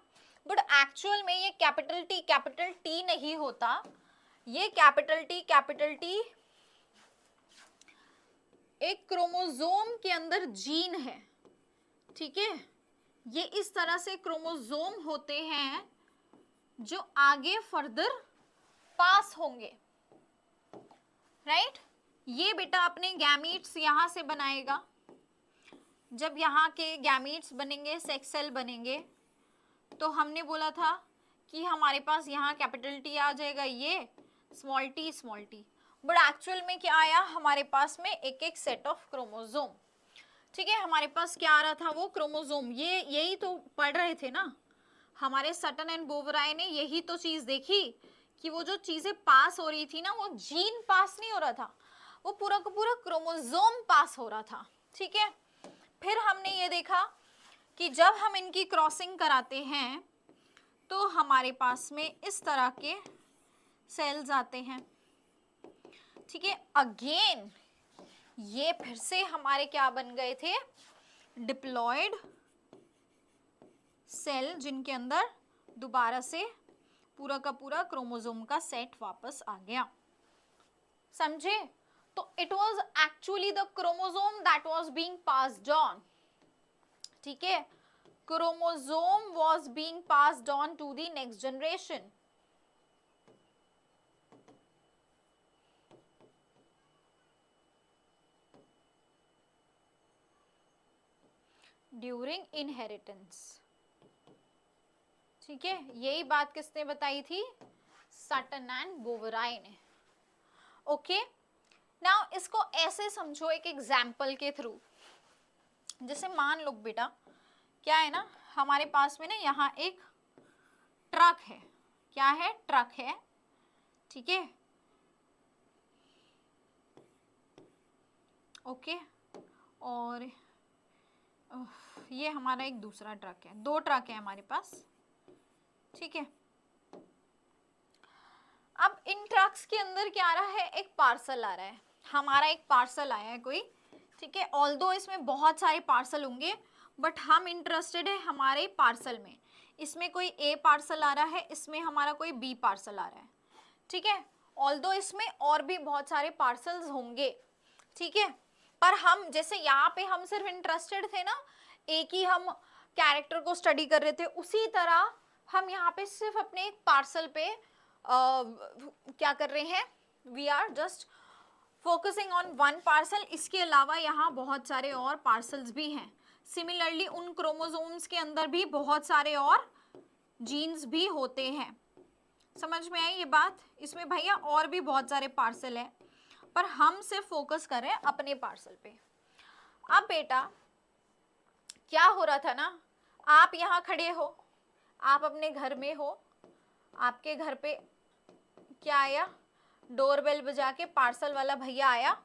बट एक्चुअल में ये कैपिटल टी नहीं होता, ये कैपिटल टी एक क्रोमोसोम के अंदर जीन है, ठीक है, ये इस तरह से क्रोमोसोम होते हैं जो आगे फर्दर पास होंगे, राइट। ये बेटा अपने गैमीट्स यहां से बनाएगा, जब यहाँ के गैमीट्स बनेंगे, सेक्स सेल बनेंगे, तो हमने बोला था कि हमारे पास यहाँ कैपिटल टी आ जाएगा, ये स्मॉल टी, बट एक्चुअल में क्या आया हमारे पास में एक एक सेट ऑफ क्रोमोसोम, ठीक है, हमारे पास क्या आ रहा था, वो क्रोमोसोम, ये यही तो पढ़ रहे थे ना हमारे सटन एंड बोवराय ने, यही तो चीज देखी कि वो जो चीजें पास हो रही थी ना, वो जीन पास नहीं हो रहा था, वो पूरा का पूरा क्रोमोसोम पास हो रहा था, ठीक है। फिर हमने ये देखा कि जब हम इनकी क्रॉसिंग कराते हैं तो हमारे पास में इस तरह के सेल्स आते हैं, ठीक है, अगेन ये फिर से हमारे क्या बन गए थे, डिप्लॉयड सेल, जिनके अंदर दोबारा से पूरा का पूरा क्रोमोसोम का सेट वापस आ गया, समझे। तो it was actually the chromosome that was being passed on, ठीक है, chromosome was being passed on to the next generation. During inheritance, ठीक है, यही बात किसने बताई थी, सटन एंड बोवराय ने। ओके, नाउ इसको ऐसे समझो एक एग्जाम्पल के थ्रू, जैसे मान लो बेटा क्या है ना, हमारे पास में ना यहाँ एक ट्रक है, क्या है, ट्रक है, ठीक है, ओके, और ये हमारा एक दूसरा ट्रक है, दो ट्रक है हमारे पास, ठीक है। अब इन ट्रक्स के अंदर क्या आ रहा है, एक पार्सल आ रहा है, हमारा एक पार्सल आया है कोई, ठीक है, ऑल्दो इसमें बहुत सारे पार्सल होंगे बट हम इंटरेस्टेड है हमारे पार्सल में, इसमें कोई ए पार्सल आ रहा है, इसमें हमारा कोई बी पार्सल आ रहा है, ठीक है, ऑल्दो इसमें और भी बहुत सारे पार्सल्स होंगे, ठीक है, पर हम जैसे यहाँ पे हम सिर्फ इंटरेस्टेड थे ना, एक ही हम कैरेक्टर को स्टडी कर रहे थे, उसी तरह हम यहाँ पे सिर्फ अपने एक पार्सल पे क्या कर रहे हैं, we are just focusing on one parcel, इसके अलावा यहाँ बहुत सारे और पार्सल्स भी हैं। सिमिलरली उन क्रोमोसोम्स के अंदर भी बहुत सारे और जीन्स भी होते हैं। समझ में आई ये बात? इसमें भैया और भी बहुत सारे पार्सल है, पर हम सिर्फ फोकस कर रहे हैं अपने पार्सल पे। अब बेटा क्या हो रहा था ना, आप यहाँ खड़े हो, आप अपने घर में हो, आपके घर पे क्या आया, डोरबेल बजा के पार्सल वाला भैया आया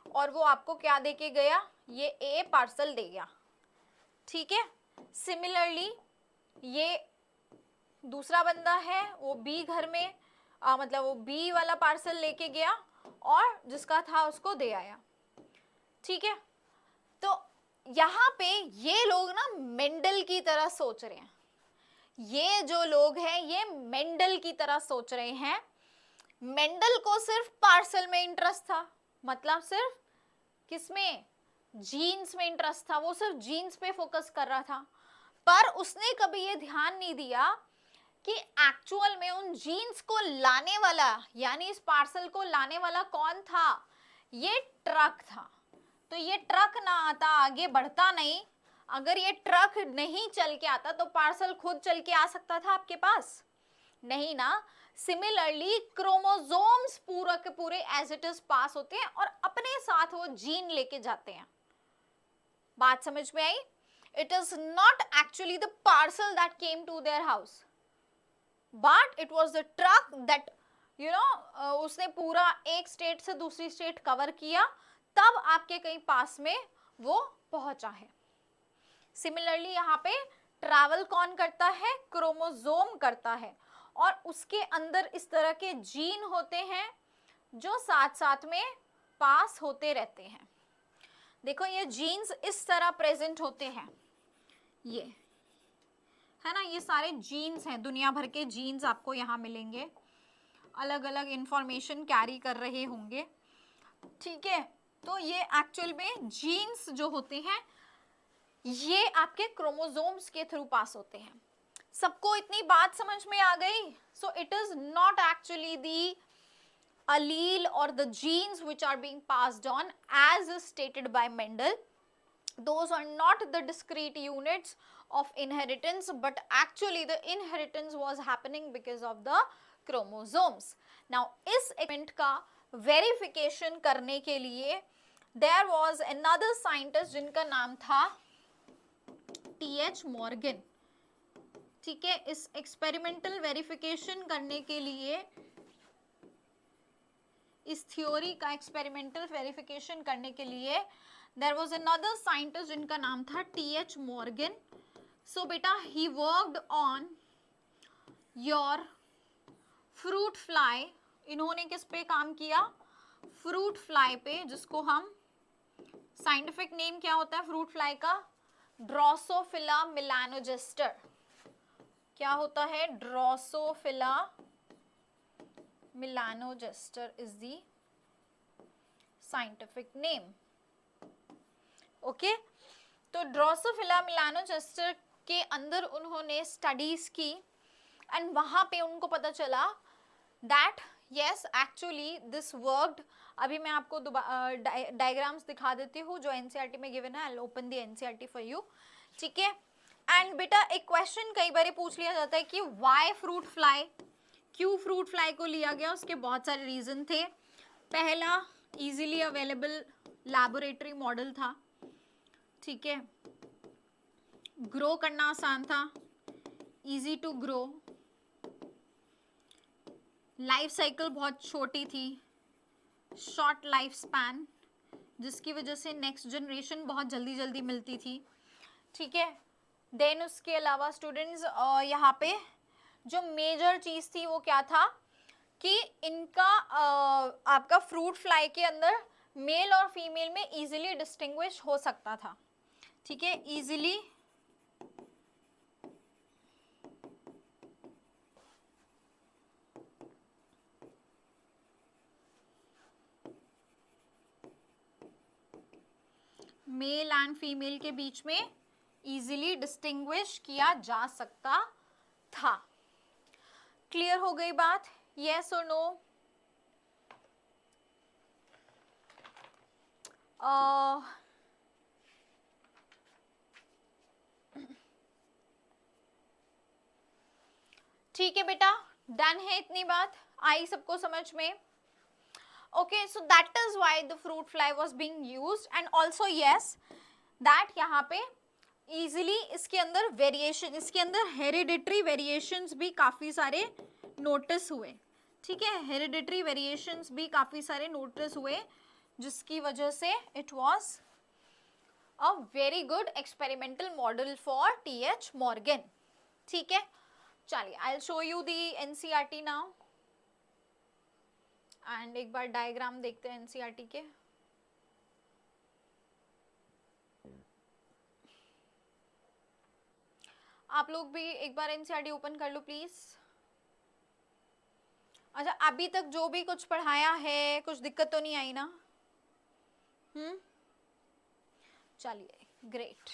और वो आपको क्या दे के गया, ये ए पार्सल दे गया, ठीक है। सिमिलरली ये दूसरा बंदा है, वो बी घर में मतलब वो बी वाला पार्सल लेके गया और जिसका था उसको दे आया, ठीक है। तो यहाँ पे ये लोग ना मेंडल की तरह सोच रहे हैं, ये जो लोग हैं ये मेंडल की तरह सोच रहे हैं। मेंडल को सिर्फ पार्सल में इंटरेस्ट था, मतलब सिर्फ किसमें, जीन्स में इंटरेस्ट था, वो सिर्फ जीन्स पे फोकस कर रहा था। पर उसने कभी ये ध्यान नहीं दिया कि एक्चुअल में उन जीन्स को लाने वाला, यानी इस पार्सल को लाने वाला कौन था, ये ट्रक था। तो ये ट्रक ना आता आगे बढ़ता नहीं, अगर ये ट्रक नहीं चल के आता तो पार्सल खुद चल के आ सकता था आपके पास, नहीं ना। सिमिलरली क्रोमोसोम्स पूरा के पूरे एज इट इज पास होते हैं और अपने साथ वो जीन लेके जाते हैं। बात समझ में आई? It is not actually the parcel that came to their house, but it was the truck that उसने पूरा एक स्टेट से दूसरी स्टेट कवर किया, तब आपके कहीं पास में वो पहुंचा है। सिमिलरली यहाँ पे ट्रैवल कौन करता है, क्रोमोसोम करता है, और उसके अंदर इस तरह के जीन होते हैं जो साथ साथ में पास होते रहते हैं। देखो ये जीन्स इस तरह प्रेजेंट होते हैं, ये है ना, ये सारे जीन्स हैं, दुनिया भर के जीन्स आपको यहाँ मिलेंगे, अलग अलग इंफॉर्मेशन कैरी कर रहे होंगे, ठीक है। तो ये एक्चुअल में जीन्स जो होते हैं ये आपके क्रोमोसोम्स के थ्रू पास होते हैं। सबको इतनी बात समझ में आ गई? So it is not actually the allele or the genes which are being passed on as is stated by Mendel. Those are not the discrete units of inheritance, but actually the inheritance was happening because of the chromosomes. Now इस experiment का verification करने के लिए there was another scientist जिनका नाम था T.H. Morgan, ठीक है। इस एक्सपेरिमेंटल वेरिफिकेशन करने के लिए, इस थ्योरी का एक्सपेरिमेंटल वेरिफिकेशन करने के लिए देयर वाज अनदर साइंटिस्ट जिनका नाम था टी.एच. मॉर्गन। सो बेटा he worked on your fruit fly. इन्होंने किस पे काम किया, फ्रूट फ्लाई पे, जिसको हम साइंटिफिक नेम क्या होता है फ्रूट फ्लाई का, ड्रोसोफिला मेलानोजेस्टर। क्या होता है, Drosophila melanogester is the scientific name. Okay, तो ड्रोसोफिला मेलानोजेस्टर के अंदर उन्होंने स्टडीज की एंड वहां पे उनको पता चला that yes actually this worked. अभी मैं आपको डायग्राम्स दिखा देती हूँ जो एनसीईआरटी में गिवन है, I will open the NCERT for you, ठीक है। एंड बेटा एक क्वेश्चन कई बार पूछ लिया जाता है कि व्हाई फ्रूट फ्लाई, क्यों फ्रूट फ्लाई को लिया गया, उसके बहुत सारे रीजन थे। पहला इजीली अवेलेबल लैबोरेटरी मॉडल था, ठीक है, ग्रो करना आसान था, easy to grow, life cycle बहुत छोटी थी, शॉर्ट लाइफ स्पैन, जिसकी वजह से नेक्स्ट जनरेशन बहुत जल्दी जल्दी मिलती थी, ठीक है। देन उसके अलावा स्टूडेंट्स यहाँ पे जो मेजर चीज थी वो क्या था कि इनका आपका फ्रूट फ्लाई के अंदर मेल और फीमेल में इजीली डिस्टिंग्विश हो सकता था, ठीक है, इजीली मेल एंड फीमेल के बीच में इजीली डिस्टिंग्विश किया जा सकता था। क्लियर हो गई बात, यस और नो? ठीक है बेटा, डन है, इतनी बात आई सबको समझ में? Okay, so that is why the fruit fly was being used and also yes that यहाँ पे इजीली इसके अंदर वेरिएशन, इसके अंदर हेरिडिटरी वेरिएशंस भी काफी सारे नोटिस हुए, ठीक है, हेरिडिटरी वेरिएशंस भी काफी सारे नोटिस हुए, जिसकी वजह से it was a very good experimental model for TH Morgan. ठीक है, चलिए I will show you the NCERT now and एक बार डायग्राम देखते हैं एनसीईआरटी के। आप लोग भी एक बार एनसीईआरटी ओपन कर लो प्लीज। अच्छा, अभी तक जो भी कुछ पढ़ाया है कुछ दिक्कत तो नहीं आई ना? चलिए, ग्रेट।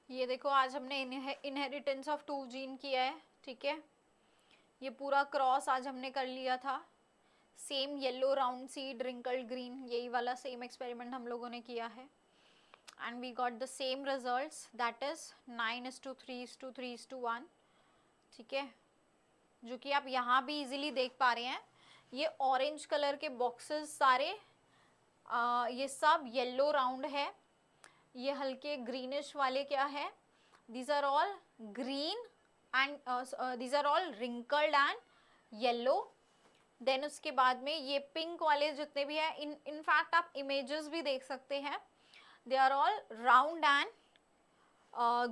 ये देखो, आज हमने इनहेरिटेंस ऑफ 2 जीन किया है, ठीक है, ये पूरा क्रॉस आज हमने कर लिया था। Same yellow round seed wrinkled green, यही वाला सेम एक्सपेरिमेंट हम लोगों ने किया है and we got the same results, that is 9:3:3:1, ठीक है, जो कि आप यहाँ भी इजीली देख पा रहे हैं। ये ऑरेंज कलर के बॉक्सेस सारे ये सब येलो राउंड है, ये हल्के ग्रीनिश वाले क्या है, these are all green and these are all wrinkled and yellow. Then उसके बाद में ये पिंक वाले जितने भी हैं, इनफैक्ट आप इमेजेस भी देख सकते हैं, they are all round and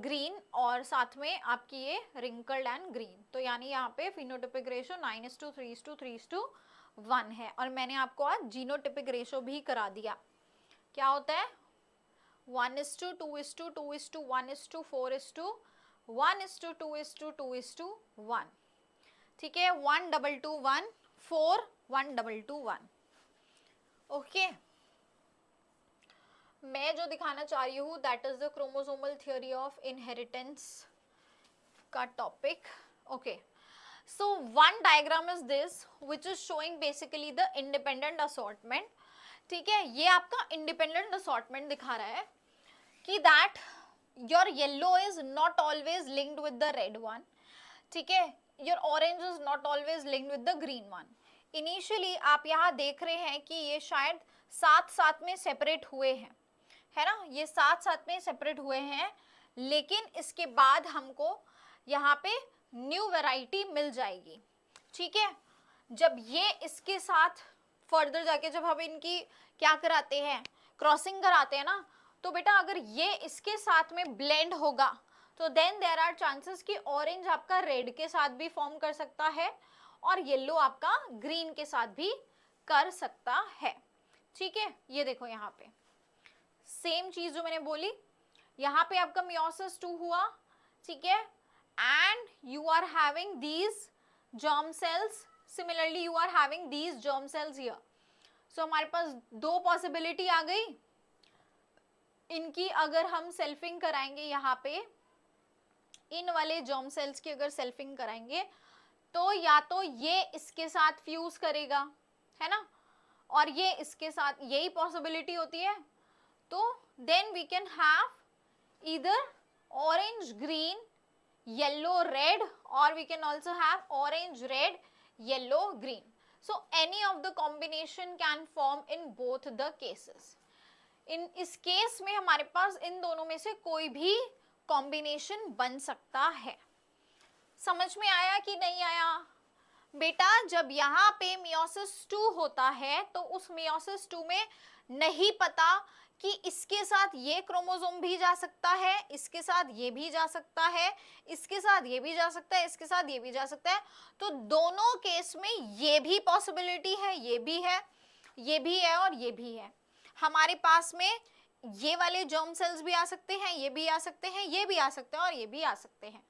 green और साथ में आपकी ये रिंकल्ड एंड ग्रीन। तो यानी यहाँ पे फिनोटिपिक रेशो 9:3:3:1 है। और मैंने आपको आज जीनोटिपिक रेशो भी करा दिया, क्या होता है 1:2:2:1:4:1:2:2:1, ठीक है, 1:2:2:1 4 1:2:2:1। ओके, मैं जो दिखाना चाह रही हूँ that is the chromosomal theory of inheritance का topic. Okay, so one diagram is this which is showing basically the independent assortment, ठीक है, ये आपका इंडिपेंडेंट असॉर्टमेंट दिखा रहा है कि that your yellow is not always linked with the red one, ठीक है, your orange is not always linked with the green one. Initially आप यहाँ देख रहे हैं कि ये शायद साथ साथ में सेपरेट हुए हैं, है ना, ये साथ साथ में सेपरेट हुए हैं, लेकिन इसके बाद हमको यहाँ पे न्यू वैरायटी मिल जाएगी, ठीक है। जब ये इसके साथ फर्दर जाके जब हम इनकी क्या कराते हैं, क्रॉसिंग कराते हैं ना, तो बेटा अगर ये इसके साथ में ब्लेंड होगा तो देन देयर आर चांसेस कि ऑरेंज आपका रेड के साथ भी फॉर्म कर सकता है और येलो आपका ग्रीन के साथ भी कर सकता है, ठीक है। ये देखो यहाँ पे सेम चीज जो मैंने बोली, यहाँ पे आपका मियोसिस 2 हुआ, ठीक है, and you are having these germ cells, similarly you are having these germ cells here. So हमारे पास 2 पॉसिबिलिटी आ गई, इनकी अगर हम सेल्फिंग कराएंगे, यहाँ पे इन वाले जर्म सेल्स की अगर सेल्फिंग कराएंगे तो या तो ये इसके साथ फ्यूज करेगा, है ना, और ये इसके साथ, यही पॉसिबिलिटी होती है। तो then we can have either orange green yellow red और we can also have orange red yellow green. So any of the combination can form in both the cases. इस केस में हमारे पास इन दोनों में से कोई भी कॉम्बिनेशन बन सकता है। समझ में आया कि नहीं आया? बेटा जब यहाँ पे मियोसिस 2 होता है तो उस मियोसिस 2 में नहीं पता कि इसके साथ ये क्रोमोसोम भी जा सकता है, इसके साथ ये भी जा सकता है, इसके साथ ये भी जा सकता है, इसके साथ ये भी जा सकता है। तो दोनों केस में ये भी पॉसिबिलिटी है, ये भी है, ये भी है और ये भी है। हमारे पास में ये वाले जर्म सेल्स भी आ सकते हैं, ये भी आ सकते हैं, ये भी आ सकते हैं और ये भी आ सकते हैं।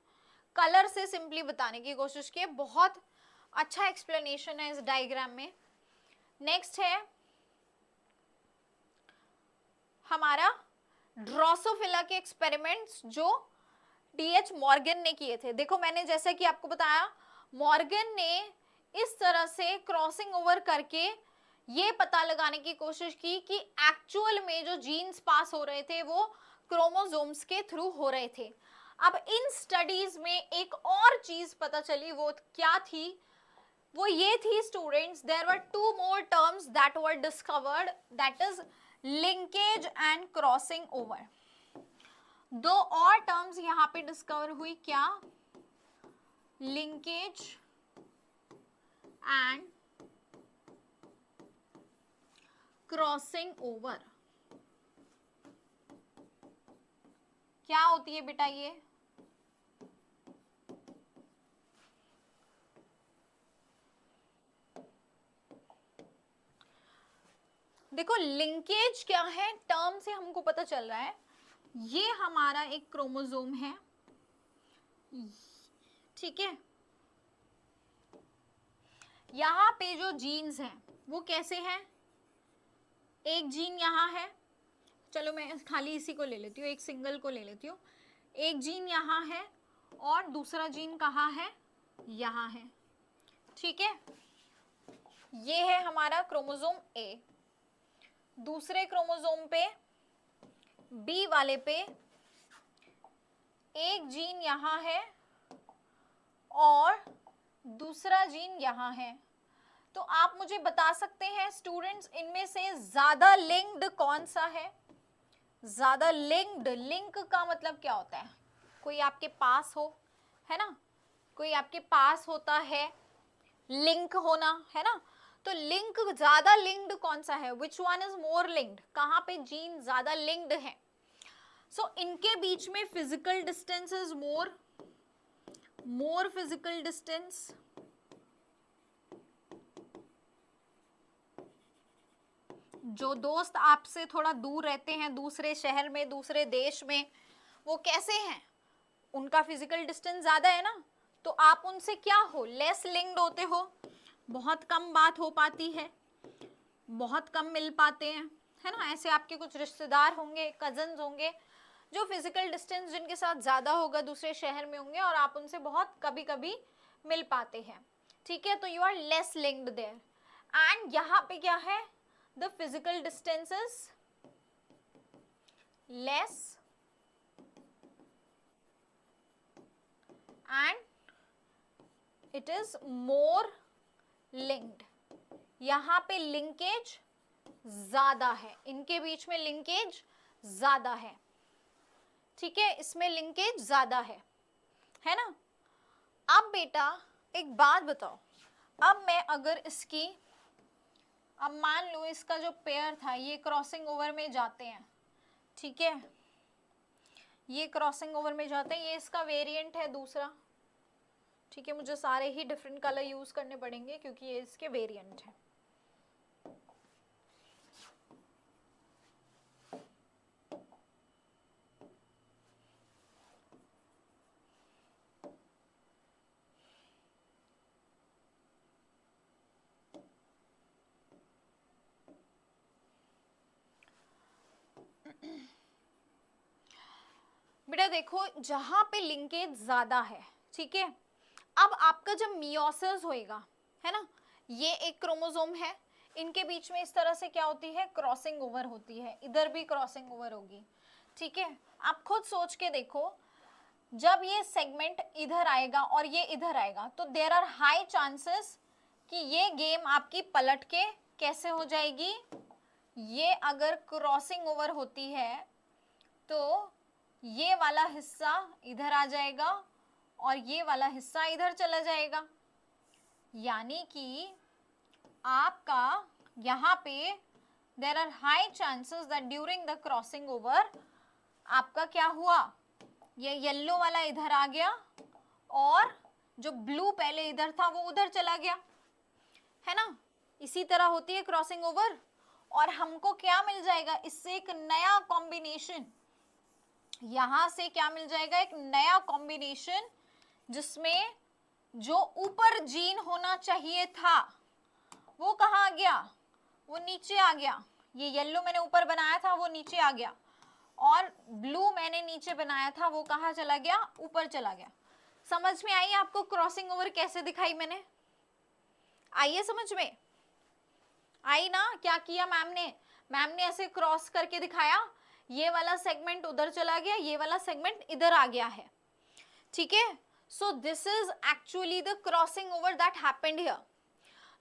कलर से सिंपली बताने की कोशिश की, बहुत अच्छा एक्सप्लेनेशन है इस डायग्राम में। नेक्स्ट है हमारा ड्रोसोफिला के एक्सपेरिमेंट्स जो डीएच मॉर्गन ने किए थे। देखो मैंने जैसा कि आपको बताया, मॉर्गन ने इस तरह से क्रॉसिंग ओवर करके ये पता लगाने की कोशिश की कि एक्चुअल में जो जीन्स पास हो रहे थे वो क्रोमोसोम्स के थ्रू हो रहे थे। अब इन स्टडीज में एक और चीज पता चली, वो क्या थी? वो ये थी students, there were 2 more terms that were discovered, that is linkage and crossing over। 2 और टर्म्स यहाँ पे डिस्कवर हुई, क्या? Linkage and crossing over. क्या होती है बेटा ये? देखो लिंकेज क्या है, टर्म से हमको पता चल रहा है ये हमारा एक क्रोमोसोम है, ठीक है। यहाँ पे जो जीन्स हैं वो कैसे हैं? एक जीन यहाँ है, चलो मैं खाली इसी को ले लेती हूँ, एक सिंगल को ले लेती हूँ। एक जीन यहाँ है और दूसरा जीन कहाँ है? यहाँ है, ठीक है। ये है हमारा क्रोमोसोम ए। दूसरे क्रोमोसोम पे, बी वाले पे, एक जीन यहाँ है और दूसरा जीन यहाँ है। तो आप मुझे बता सकते हैं स्टूडेंट्स, इनमें से ज्यादा लिंक्ड कौन सा है? ज्यादा लिंक्ड, लिंक का मतलब क्या होता है? कोई आपके पास हो, है ना, कोई आपके पास होता है, लिंक होना, है ना। तो लिंक, ज्यादा लिंक्ड कौन सा है? Which one is more linked? कहाँ पे जीन ज्यादा लिंक्ड है? सो इनके बीच में physical distance is more physical distance. जो दोस्त आपसे थोड़ा दूर रहते हैं, दूसरे शहर में, दूसरे देश में, वो कैसे हैं? उनका फिजिकल डिस्टेंस ज्यादा है ना, तो आप उनसे क्या हो? लेस लिंक्ड होते हो, बहुत कम बात हो पाती है, बहुत कम मिल पाते हैं, है ना। ऐसे आपके कुछ रिश्तेदार होंगे, कजन्स होंगे, जो फिजिकल डिस्टेंस जिनके साथ ज्यादा होगा, दूसरे शहर में होंगे और आप उनसे बहुत कभी कभी मिल पाते हैं, ठीक है। तो you are less linked there. And यहाँ पे क्या है? The physical distance is less and it is more linked. यहाँ पे लिंकेज ज्यादा है, इनके बीच में लिंकेज ज्यादा है, ठीक है, इसमें लिंकेज ज्यादा है ना। अब बेटा एक बात बताओ, अब मैं अगर इसकी, अब मान लो इसका जो पेयर था ये क्रॉसिंग ओवर में जाते हैं, ठीक है, ये क्रॉसिंग ओवर में जाते हैं, ये इसका वेरिएंट है दूसरा, ठीक है। मुझे सारे ही डिफरेंट कलर यूज करने पड़ेंगे क्योंकि ये इसके वेरिएंट है। बेटा देखो जहां पे लिंकेज ज्यादा है, ठीक है, अब आपका जब मियोसिस होएगा, है ना, ये एक क्रोमोसोम है, इनके बीच में इस तरह से क्या होती है? क्रॉसिंग ओवर होती है, इधर भी क्रॉसिंग ओवर होगी, ठीक है। आप खुद सोच के देखो, जब ये सेगमेंट इधर आएगा और ये इधर आएगा तो देयर आर हाई चांसेस कि ये गेम आपकी पलट के कैसे हो जाएगी? ये अगर क्रॉसिंग ओवर होती है तो ये वाला हिस्सा इधर आ जाएगा और ये वाला हिस्सा इधर चला जाएगा। यानी कि आपका यहाँ पे there are high chances that during the crossing over आपका क्या हुआ, ये येलो वाला इधर आ गया और जो ब्लू पहले इधर था वो उधर चला गया, है ना। इसी तरह होती है क्रॉसिंग ओवर। और हमको क्या मिल जाएगा इससे, एक नया कॉम्बिनेशन, यहां से क्या मिल जाएगा, एक नया कॉम्बिनेशन जिसमें जो ऊपर जीन होना चाहिए था वो कहाँ आ गया, वो नीचे आ गया। ये येलो मैंने ऊपर बनाया था वो नीचे आ गया, और ब्लू मैंने नीचे बनाया था वो कहाँ चला गया, ऊपर चला गया। समझ में आई आपको क्रॉसिंग ओवर कैसे दिखाई मैंने, आइए समझ में आई ना। क्या किया मैम ने ऐसे क्रॉस करके दिखाया, ये वाला सेगमेंट उधर चला गया, ये वाला सेगमेंट इधर आ गया है, ठीक है। So this is actually the crossing over that happened here,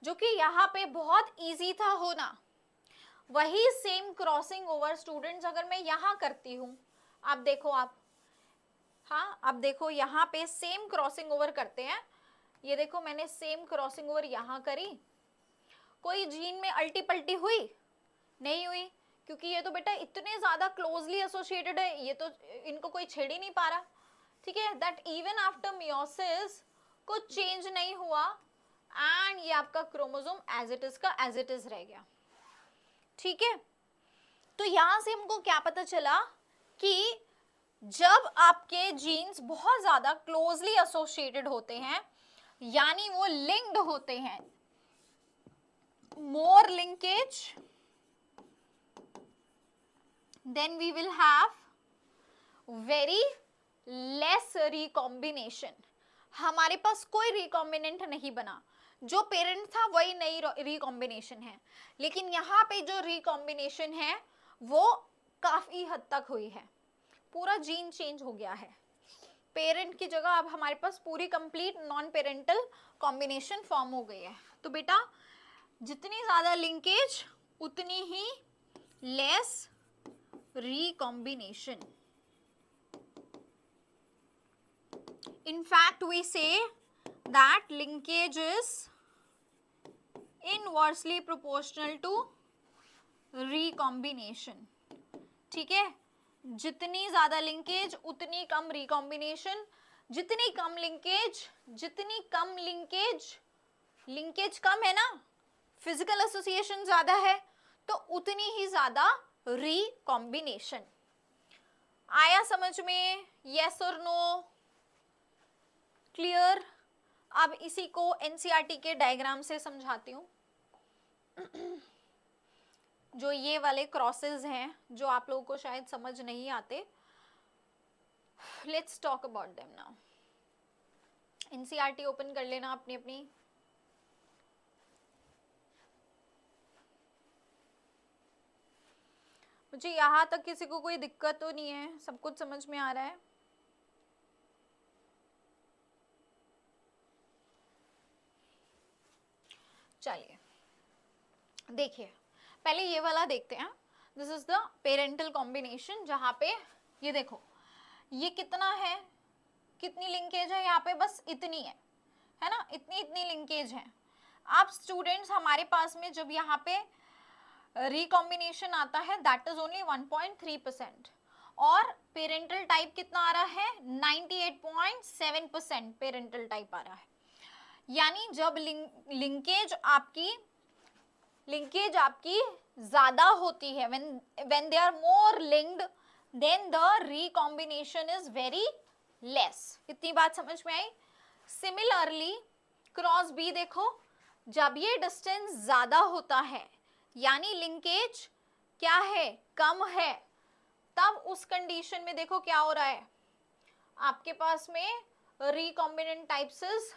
जो कि यहाँ पे बहुत इजी था होना। वही सेम क्रॉसिंग ओवर स्टूडेंट्स अगर मैं यहाँ करती हूँ, आप देखो आप, हाँ अब देखो यहाँ पे सेम क्रॉसिंग ओवर करते हैं। ये देखो मैंने सेम क्रॉसिंग ओवर यहाँ करी, कोई जीन में अल्टी पल्टी हुई नहीं हुई, क्योंकि ये तो बेटा इतने ज्यादा क्लोजली एसोसिएटेड है, ये तो इनको कोई छेड़ ही नहीं पा रहा, ठीक है। दैट इवन आफ्टर मियोसिस कुछ चेंज नहीं हुआ, एंड ये आपका क्रोमोसोम एज इट इज का एज इट इज रह गया, ठीक है। तो यहां से हमको क्या पता चला कि जब आपके जीन्स बहुत ज्यादा क्लोजली एसोसिएटेड होते हैं, यानी वो लिंक्ड होते हैं, more linkage, then we will have very less recombination। हमारे पास कोई रिकॉम्बिनेंट नहीं बना, जो पेरेंट था वही नई रिकॉम्बिनेशन है, लेकिन यहाँ पे जो रिकॉम्बिनेशन है वो काफी हद तक हुई है, पूरा जीन चेंज हो गया है। पेरेंट की जगह अब हमारे पास पूरी complete non parental combination form हो गई है। तो बेटा जितनी ज्यादा लिंकेज उतनी ही less recombination। In fact we say that linkage is inversely proportional to recombination, ठीक है। जितनी ज्यादा लिंकेज उतनी कम रिकॉम्बिनेशन, जितनी कम लिंकेज, जितनी कम लिंकेज, लिंकेज कम है ना, फिजिकल एसोसिएशन ज्यादा है, तो उतनी ही ज्यादा रिकॉम्बिनेशन। आया समझ में, यस और नो, क्लियर। अब इसी को एनसीईआरटी के डायग्राम से समझाती हूँ। जो ये वाले क्रॉसेस हैं जो आप लोगों को शायद समझ नहीं आते, let's talk about them now. NCERT open कर लेना अपनी अपनी। मुझे यहाँ तक किसी को कोई दिक्कत तो नहीं है, सब कुछ समझ में आ रहा है। चलिए देखिए, पहले ये वाला देखते हैं। This is the parental combination, जहाँ पे ये देखो ये कितना है, कितनी लिंकेज है यहाँ पे, बस इतनी है ना, इतनी लिंकेज है। आप स्टूडेंट्स हमारे पास में जब यहाँ पे रिकॉम्बिनेशन आता है दैट इज ओनली 1.3%, और पेरेंटल टाइप कितना आ रहा है, 98.7% पेरेंटल टाइप आ रहा है। यानी जब लिंकेज आपकी ज्यादा होती है, when they are more linked then the recombination is very less। इतनी बात समझ में आई। सिमिलरली क्रॉस बी देखो, जब ये डिस्टेंस ज्यादा होता है यानी लिंकेज क्या है, कम है, तब उस कंडीशन में देखो क्या हो रहा है, आपके पास में recombinant types is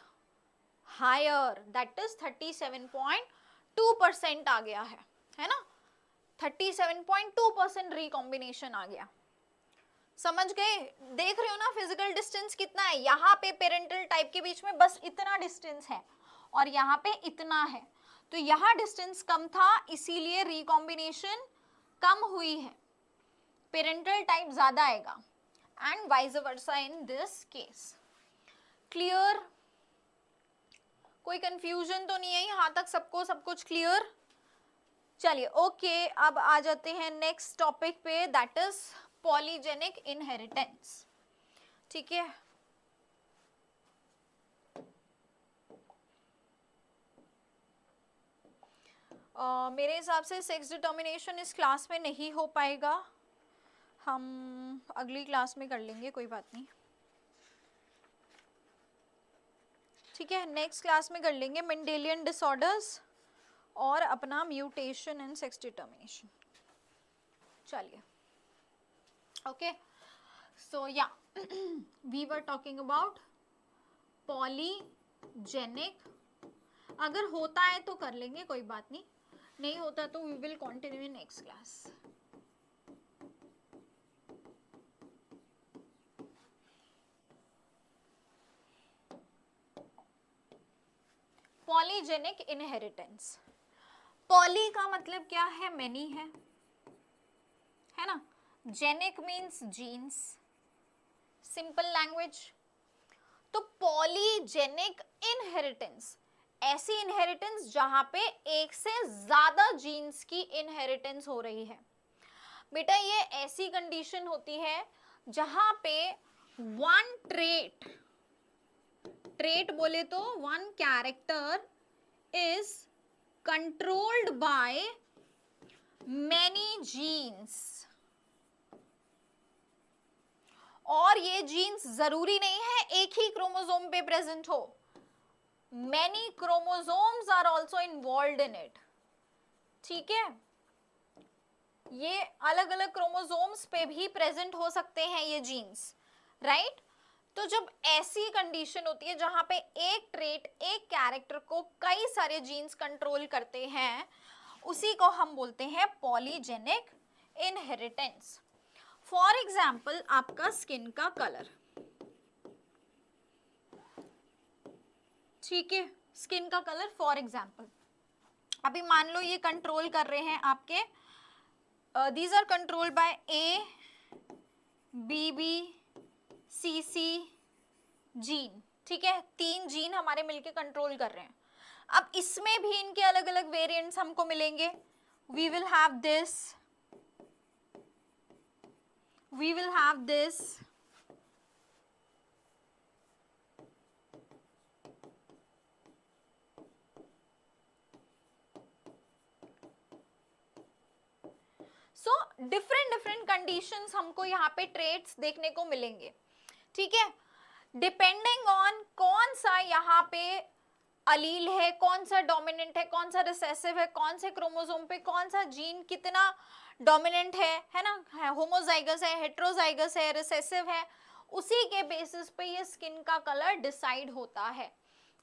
higher, that is 37.2% आ गया है ना, 37.2% रिकॉम्बिनेशन आ गया। समझ गए, देख रहे हो ना फिजिकल डिस्टेंस कितना है, यहाँ पे पेरेंटल टाइप के बीच में बस इतना डिस्टेंस है और यहाँ पे इतना है, तो यहाँ डिस्टेंस कम था इसीलिए रिकॉम्बिनेशन कम हुई है, पेरेंटल टाइप ज्यादा आएगा, and vice versa in this case. Clear, कोई कंफ्यूजन तो नहीं है यहाँ तक? सबको सब कुछ क्लियर? चलिए ओके, अब आ जाते हैं नेक्स्ट टॉपिक पे, दैट इज पॉलीजेनिक इनहेरिटेंस। ठीक है, मेरे हिसाब से सेक्स डिटर्मिनेशन इस क्लास में नहीं हो पाएगा, हम अगली क्लास में कर लेंगे, कोई बात नहीं। ठीक है, नेक्स्ट क्लास में कर लेंगे मेंडेलियन डिसऑर्डर्स और अपना म्यूटेशन एंड सेक्स डिटर्मिनेशन। चलिए okay, so yeah we were talking about polygenic. अगर होता है तो कर लेंगे, कोई बात नहीं, नहीं होता तो we will continue in next class. Polygenic inheritance, poly का मतलब क्या है? मेनी है ना, genic means genes, simple language. तो पॉलीजेनिक इनहेरिटेंस, ऐसी इनहेरिटेंस जहां पे एक से ज्यादा जीन्स की इनहेरिटेंस हो रही है। बेटा ये ऐसी कंडीशन होती है जहां पे वन ट्रेट बोले तो one character is controlled by many genes, और ये जीन्स जरूरी नहीं है एक ही क्रोमोसोम पे प्रेजेंट हो, many chromosomes are also involve in it. ठीक है, ये अलग अलग क्रोमोसोम्स पे भी प्रेजेंट हो सकते हैं ये जीन्स, राइट। तो जब ऐसी कंडीशन होती है जहां पे एक ट्रेट, एक कैरेक्टर को कई सारे जीन्स कंट्रोल करते हैं, उसी को हम बोलते हैं पॉलीजेनिक इनहेरिटेंस। फॉर एग्जाम्पल आपका स्किन का कलर, ठीक है, स्किन का कलर फॉर एग्जाम्पल, अभी मान लो ये कंट्रोल कर रहे हैं आपके, these are controlled by A B B C C gene. ठीक है, 3 जीन हमारे मिलके कंट्रोल कर रहे हैं। अब इसमें भी इनके अलग अलग वेरिएंट्स हमको मिलेंगे। We will have this, we will have this, so different conditions हमको यहाँ पे traits देखने को मिलेंगे। ठीक है, डिपेंडिंग ऑन कौन सा यहाँ पे अलील है, कौन सा डोमिनेंट है, कौन सा रिसेसिव है, कौन से क्रोमोसोम पे कौन सा जीन कितना डोमिनेंट है ना, होमोजाइगस है, हेट्रोजाइगस है, रिसेसिव है, उसी के बेसिस पे ये स्किन का कलर डिसाइड होता है।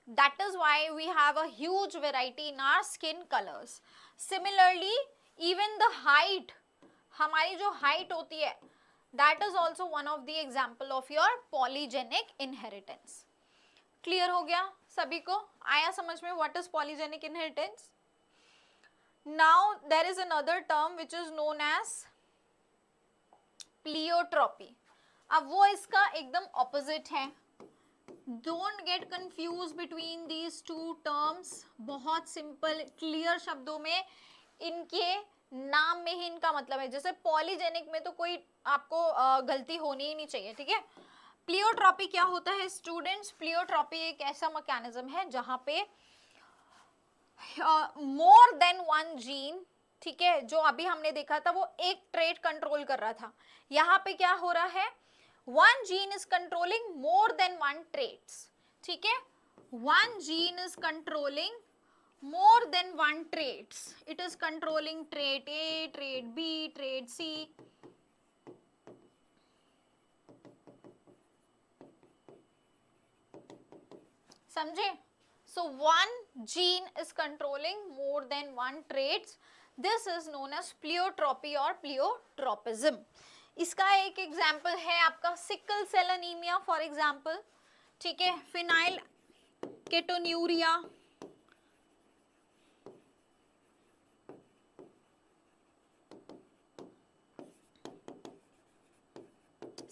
That is why we have a huge variety in our skin colours. Similarly even the height, हमारी जो हाइट होती है, that is also one of the example of your polygenic inheritance. Clear हो गया सभी को? आया समझ में what is polygenic inheritance? Now there is another term which is known as pleiotropy. अब वो इसका एकदम opposite है। Don't get confused between these two terms. बहुत simple, clear शब्दों में इनके नाम में ही इनका मतलब है। जैसे पॉलीजेनिक में तो कोई आपको गलती होनी ही नहीं चाहिए, ठीक है। प्लियोट्रॉपी क्या होता है स्टूडेंट्स? प्लियोट्रॉपी एक ऐसा मैकेनिज्म है जहां पे मोर देन वन जीन, ठीक है, जो अभी हमने देखा था वो एक ट्रेट कंट्रोल कर रहा था, यहाँ पे क्या हो रहा है, one gene is controlling more than one traits. ठीक है, one gene is controlling more than one traits. It is controlling trait A, trait B, trait C. समझे? So one gene is controlling more than one traits. This is known as pleiotropy or pleiotropism. इसका एक example है आपका sickle cell anaemia for example, ठीक है, phenylketonuria,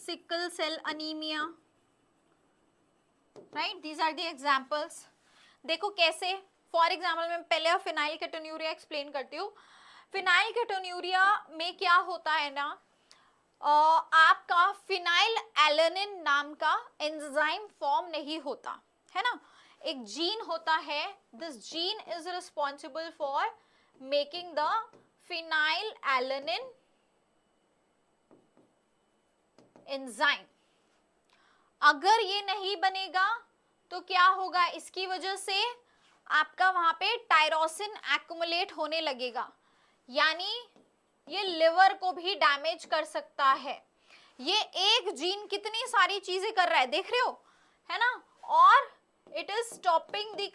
sickle cell anemia, right? These are the examples. देखो कैसे, for example मैं पहले फिनाइल केटोन्यूरिया एक्सप्लेन करती हूँ। फिनाइल केटोन्यूरिया में क्या होता है ना, आपका फिनाइल एलेनिन नाम का एंजाइम फॉर्म नहीं होता है ना, एक जीन होता है, this gene is responsible for making the phenyl alanine enzyme. अगर ये नहीं बनेगा तो क्या होगा, इसकी वजह से आपका वहां पे टायरोसिन एक्युमुलेट होने लगेगा, यानी ये लिवर को भी डैमेज कर सकता है। ये एक जीन कितनी सारी चीजें कर रहा है, देख रहे हो, है ना, और it is stopping the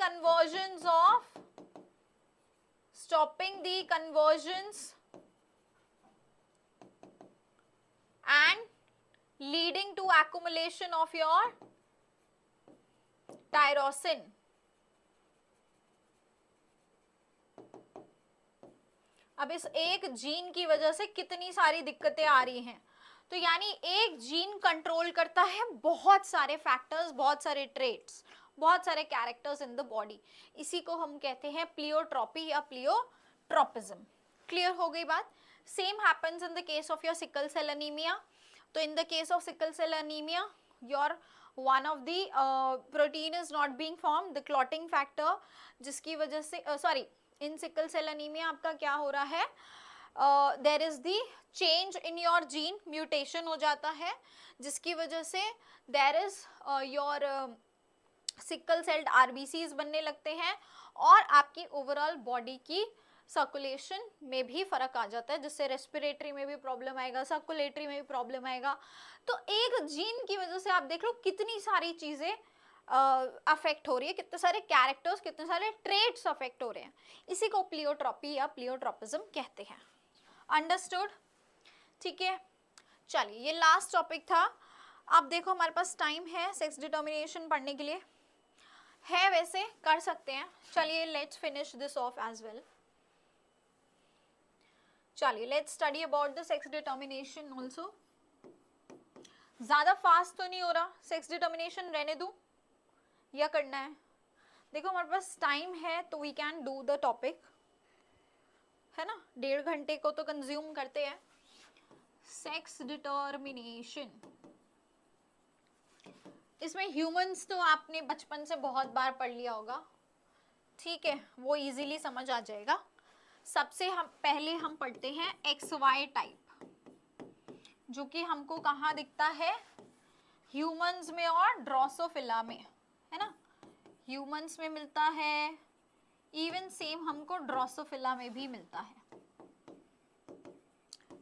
convergence and leading to accumulation of your tyrosin। अब इस एक जीन की वजह से कितनी सारी दिक्कतें आ रही हैं, तो यानी एक जीन कंट्रोल करता है बहुत सारे फैक्टर्स, बहुत सारे ट्रेट्स, बहुत सारे कैरेक्टर्स इन द बॉडी। इसी को हम कहते हैं प्लियोट्रॉपी या प्लियोट्रोपिज्म। क्लियर हो गई बात। Same happens in the case of your sickle cell anaemia. तो in the case of sickle cell anaemia, your one of the protein is not being form, the clotting factor, जिसकी वजह से इन sickle cell anaemia आपका क्या हो रहा है, there is the change in your gene, mutation हो जाता है, जिसकी वजह से there is your sickle celled RBCs बनने लगते हैं और आपकी ओवरऑल बॉडी की सर्कुलेशन में भी फर्क आ जाता है, जिससे रेस्पिरेटरी में भी प्रॉब्लम आएगा, सर्कुलेटरी में भी प्रॉब्लम आएगा। तो एक जीन की वजह से आप देख लो कितनी सारी चीजें अफेक्ट हो रही है, कितने सारे कैरेक्टर्स, कितने सारे ट्रेट्स अफेक्ट हो रहे हैं। इसी को प्लियोट्रॉपी या प्लियोट्रोपिज्म कहते हैं। अंडरस्टूड? ठीक है, चलिए ये लास्ट टॉपिक था। अब देखो हमारे पास टाइम है सेक्स डिटर्मिनेशन पढ़ने के लिए, है वैसे कर सकते हैं। चलिए let's finish this off as well. चलिए let's study about the sex determination also. ज्यादा फास्ट तो नहीं हो रहा, सेक्स डिटर्मिनेशन रहने दूं या करना है? देखो हमारे पास टाइम है तो we can do the topic, है ना, 1.5 घंटे को तो कंज्यूम करते हैं। सेक्स डिटर्मिनेशन, इसमें ह्यूमंस तो आपने बचपन से बहुत बार पढ़ लिया होगा, ठीक है, वो इजीली समझ आ जाएगा। सबसे पहले हम पढ़ते हैं XY टाइप, जो कि हमको कहाँ दिखता है, ह्यूमंस में और ड्रोसोफिला में, है ना, ह्यूमंस में मिलता है, इवन सेम हमको ड्रोसोफिला में भी मिलता है।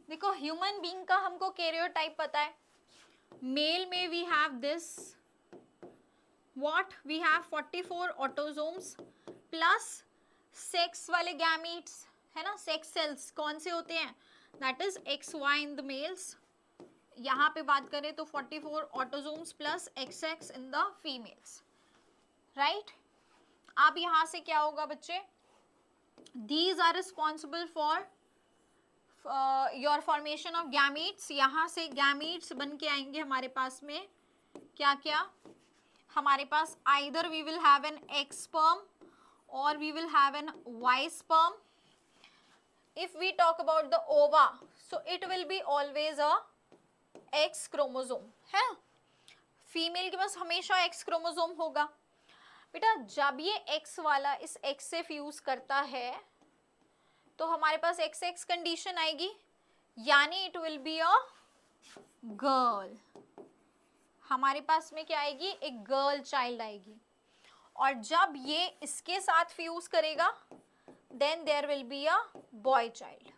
देखो ह्यूमन बीइंग का हमको कैरियोटाइप पता है, मेल में we have this what, we have 44 autosomes plus sex वाले गैमीट्स, है ना, सेक्स सेल्स कौन से होते हैं, that is XY in the males. यहाँ पे बात करें तो 44 autosomes plus XX in the females, right. अब यहाँ से क्या होगा बच्चे, these are responsible for your formation of gametes. यहाँ से गैमीट्स बन के आएंगे हमारे पास में, क्या क्या हमारे पास, either we will have an X sperm or we will have an Y sperm. If we talk about the ova, so it will be always a X chromosome, है, फीमेल के पास हमेशा X क्रोमोसोम होगा। बेटा जब ये X वाला इस X से फ्यूज करता है तो हमारे पास XX कंडीशन आएगी, यानी it will be a girl. हमारे पास में क्या आएगी, एक गर्ल चाइल्ड आएगी। और जब ये इसके साथ फ्यूज करेगा then there will be a boy child.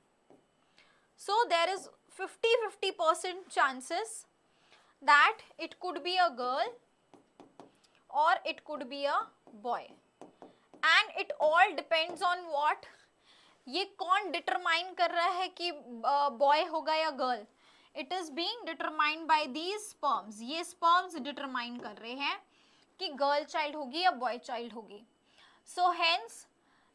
So there is 50-50% chances that it could be a girl or it could be a boy, and it all depends on what, ये कौन determine कर रहा है कि boy होगा या girl, it is being determined by these sperms. ये sperms determine कर रहे हैं कि गर्ल चाइल्ड होगी या बॉय चाइल्ड होगी। So hence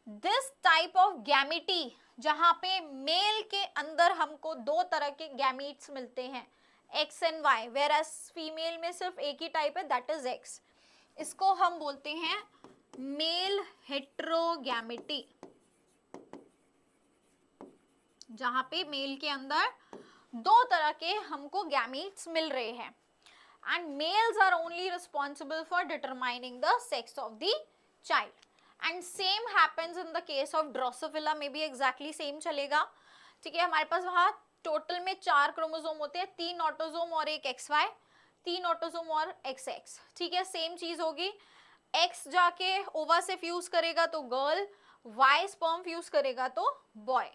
this type of gamety, जहां पे मेल के अंदर हमको दो तरह के गैमीट्स मिलते हैं X and Y, whereas female में सिर्फ एक ही टाइप है, दैट इज X। इसको हम बोलते हैं मेल हेट्रोगैमेटी, जहां पे मेल के अंदर दो तरह के हमको गैमीट्स मिल रहे हैं, and males are only responsible for determining the sex of the child, and same happens in the case of Drosophila में भी एग्जैक्टली सेम चलेगा। ठीक है, हमारे पास वहां टोटल में 4 क्रोमोसोम होते हैं, 3 ऑटोसोम और एक XY, 3 ऑटोसोम और XX। ठीक है, सेम चीज होगी, X जाके ओवा से फ्यूज करेगा तो गर्ल, Y स्पर्म फ्यूज करेगा तो बॉय,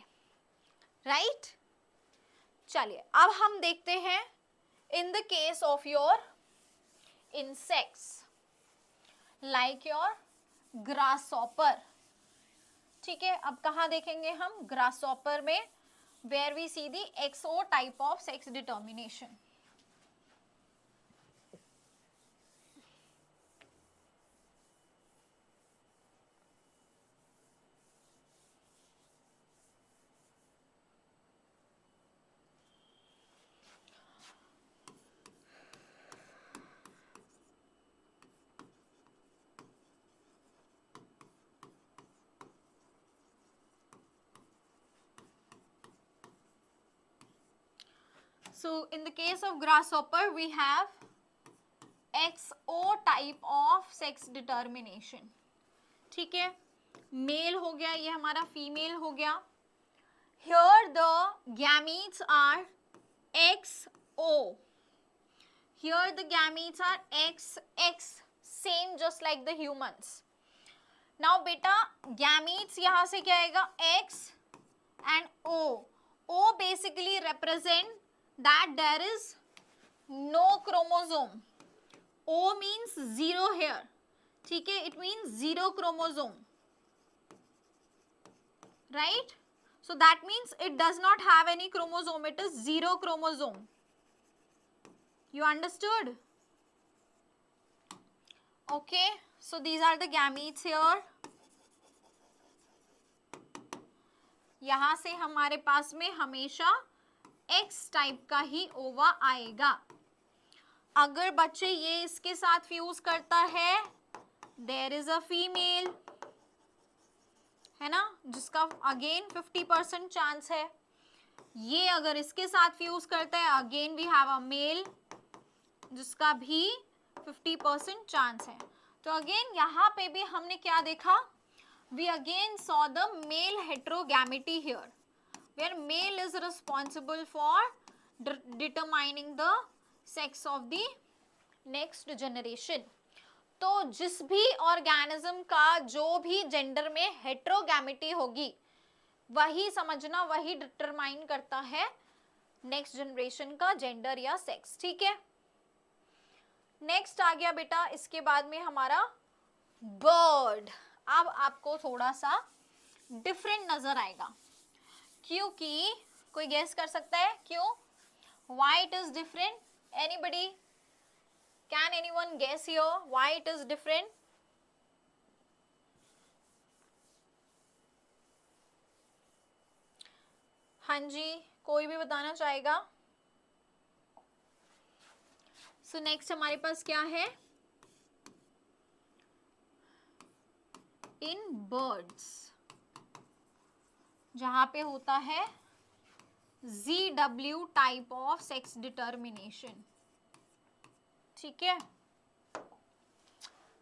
राइट। चलिए अब हम देखते हैं in the case of your insects like your grasshopper. ठीक है, अब कहाँ देखेंगे हम, ग्रासहॉपर में, where we see the XO type of sex determination. So in the case of grasshopper we have XO type of sex determination। ठीक है, mail हो गया, ये हमारा फीमेल हो गया। Here the gametes are XO, here the gametes are XX, same just like the humans। Now बेटा gametes यहाँ से क्या आएगा, X and O। O basically represent that there is no chromosome, O means 0 here। ठीक है, it means 0 chromosome, right? So that means it does not have any chromosome, it is 0 chromosome। You understood? Okay, so these are the gametes here। यहां से हमारे पास में हमेशा X type का ही ओवा आएगा। अगर बच्चे ये इसके साथ फ्यूज करता है, देयर इज अ फीमेल, है ना, जिसका अगेन 50% चांस है। ये अगर इसके साथ फ्यूज करता है, again we have a male, जिसका भी 50% चांस है। तो अगेन यहाँ पे भी हमने क्या देखा, we again saw the male heterogamety here, where male is responsible for determining the sex of the next generation। तो जिस भी ऑर्गेनिज्म का जो भी जेंडर में हेट्रोगैमेटी होगी, वही समझना, वही डिटरमाइन करता है नेक्स्ट जनरेशन का जेंडर या सेक्स। ठीक है, नेक्स्ट आ गया बेटा, इसके बाद में हमारा बर्ड। अब आपको थोड़ा सा डिफरेंट नजर आएगा, क्योंकि कोई गेस कर सकता है क्यों, why it is different? Anybody? Can anyone guess here why it is different? हाँ जी, कोई भी बताना चाहेगा? So next हमारे पास क्या है, in birds जहां पे होता है ZW type of sex determination. ठीक है,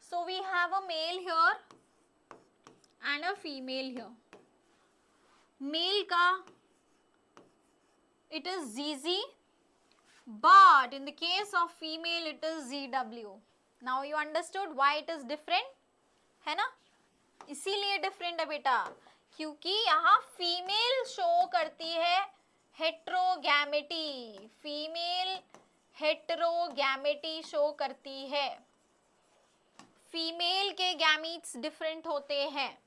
so we have a male here and a female here. Male का it is ZZ, but in the case of female it is ZW। now you understood why it is different, है ना, इसीलिए different है बेटा, क्योंकि यहाँ female show करती है हेट्रोगैमेटी, फीमेल हेट्रोगैमेटी शो करती है, फीमेल के गैमीट्स डिफरेंट होते हैं।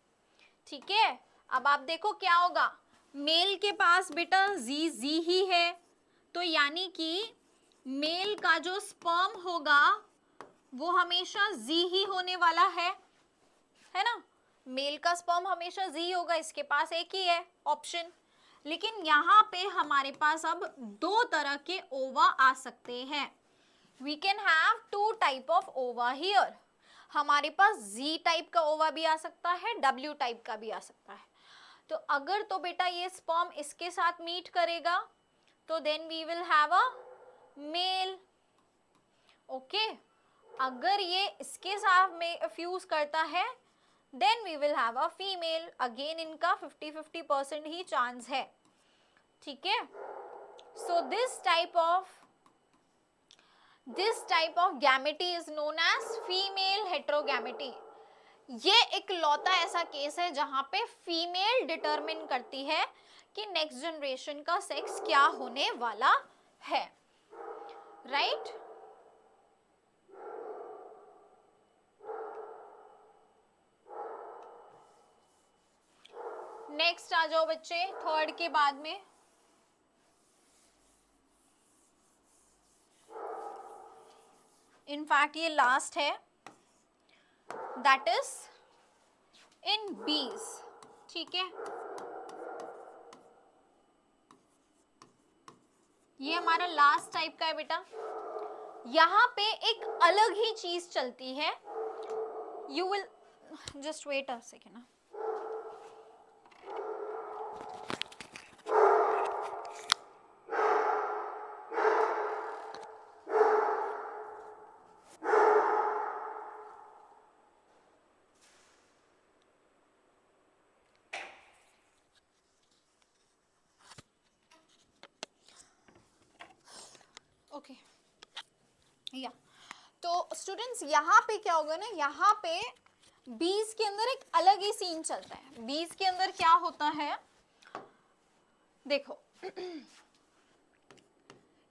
ठीक है, अब आप देखो क्या होगा, मेल के पास बेटा ZZ ही है, तो यानी कि मेल का जो स्पर्म होगा वो हमेशा Z ही होने वाला है ना, मेल का स्पर्म हमेशा Z होगा, इसके पास एक ही है ऑप्शन। लेकिन यहाँ पे हमारे पास अब दो तरह के ओवा आ सकते हैं, we can have 2 type of ova here. हमारे पास Z टाइप का ओवा भी आ सकता है, W टाइप का भी आ सकता है। तो अगर तो बेटा ये स्पर्म इसके साथ मीट करेगा तो then we will have a male. Okay, अगर ये इसके साथ में फ्यूज करता है then we will have a female. Again इनका 50-50% ही चांस है, ठीक है। So this type of gamety is known as female heterogamety. ये एक लौता ऐसा केस है जहां पे फीमेल डिटरमिन करती है कि नेक्स्ट जनरेशन का सेक्स क्या होने वाला है, राइट। नेक्स्ट आ जाओ बच्चे, थर्ड के बाद में इनफैक्ट ये लास्ट है, दैट इज इन बीज, ठीक है। ये हमारा लास्ट टाइप का है बेटा। यहाँ पे एक अलग ही चीज चलती है, you will just wait a second ना। ओके या तो स्टूडेंट्स यहाँ पे क्या होगा ना, यहाँ पे बीज के अंदर एक अलग ही सीन चलता है। बीज के अंदर क्या होता है देखो,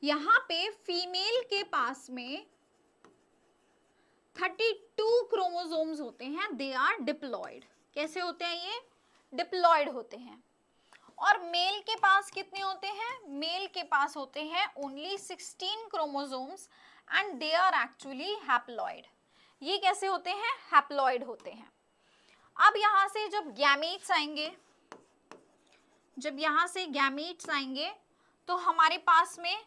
यहाँ पे फीमेल के पास में 32 क्रोमोसोम्स होते हैं, दे आर डिप्लॉयड। कैसे होते हैं ये? डिप्लॉयड होते हैं। और मेल के पास कितने होते हैं? मेल के पास होते हैं only 16 chromosomes and they are actually haploid. ये कैसे होते हैं? हैप्लॉयड होते हैं। अब यहां से जब गैमेट्स आएंगे, जब यहां से गैमेट्स आएंगे तो हमारे पास में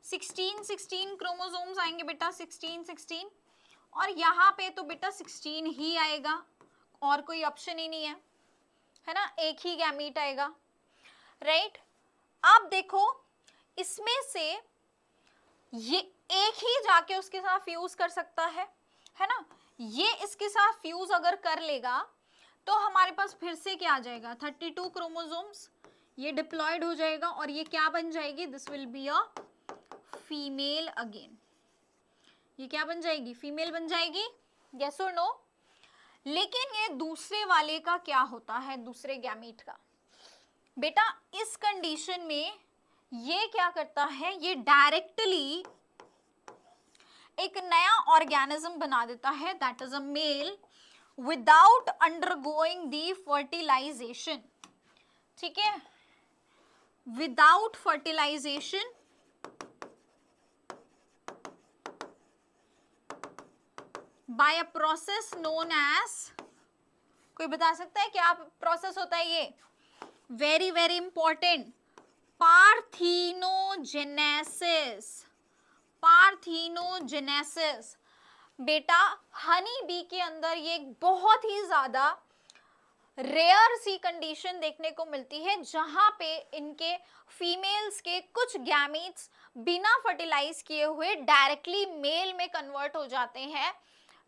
16 क्रोमोसोम्स आएंगे बेटा, 16 और यहाँ पे तो बेटा 16 ही आएगा, और कोई ऑप्शन ही नहीं है ना, एक ही गैमीट आएगा, राइट। अब देखो इसमें से ये एक ही जाके उसके साथ फ्यूज कर सकता है ना। ये इसके साथ फ्यूज अगर कर लेगा तो हमारे पास फिर से क्या आ जाएगा? 32 क्रोमोसोम्स, ये डिप्लॉयड हो जाएगा और ये क्या बन जाएगी? This will be a female again. ये क्या बन जाएगी? फीमेल बन जाएगी, यस और नो। लेकिन ये दूसरे वाले का क्या होता है, दूसरे गैमीट का? बेटा इस कंडीशन में ये क्या करता है, ये डायरेक्टली एक नया ऑर्गेनिज्म बना देता है, that is a male, without undergoing the fertilization, ठीक है, without fertilization, by a process known as, कोई बता सकता है क्या प्रोसेस होता है ये? Very very important, parthenogenesis. Parthenogenesis बेटा हनी बी के अंदर ये एक बहुत ही ज्यादा रेयर सी कंडीशन देखने को मिलती है, जहां पे इनके फीमेल्स के कुछ गैमीट्स बिना फर्टिलाइज किए हुए डायरेक्टली मेल में कन्वर्ट हो जाते हैं।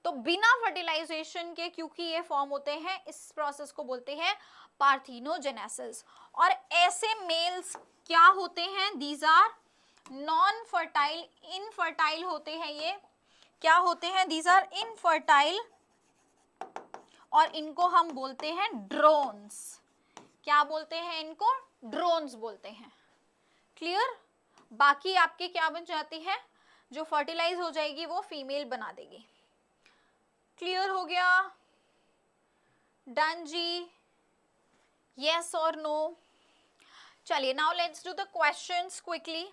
तो बिना फर्टिलाइजेशन के क्योंकि ये फॉर्म होते हैं, इस प्रोसेस को बोलते हैं पार्थेनोजेनेसिस। और ऐसे मेल्स क्या होते हैं? These are non fertile, infertile होते हैं। ये क्या होते हैं? दीज आर इनफर्टाइल और इनको हम बोलते हैं ड्रोन्स। क्या बोलते हैं इनको? ड्रोन्स बोलते हैं। क्लियर? बाकी आपके क्या बन जाती है? जो फर्टिलाइज हो जाएगी वो फीमेल बना देगी। क्लियर हो गया? डन जी? यस और नो? चलिए now let's do the questions quickly.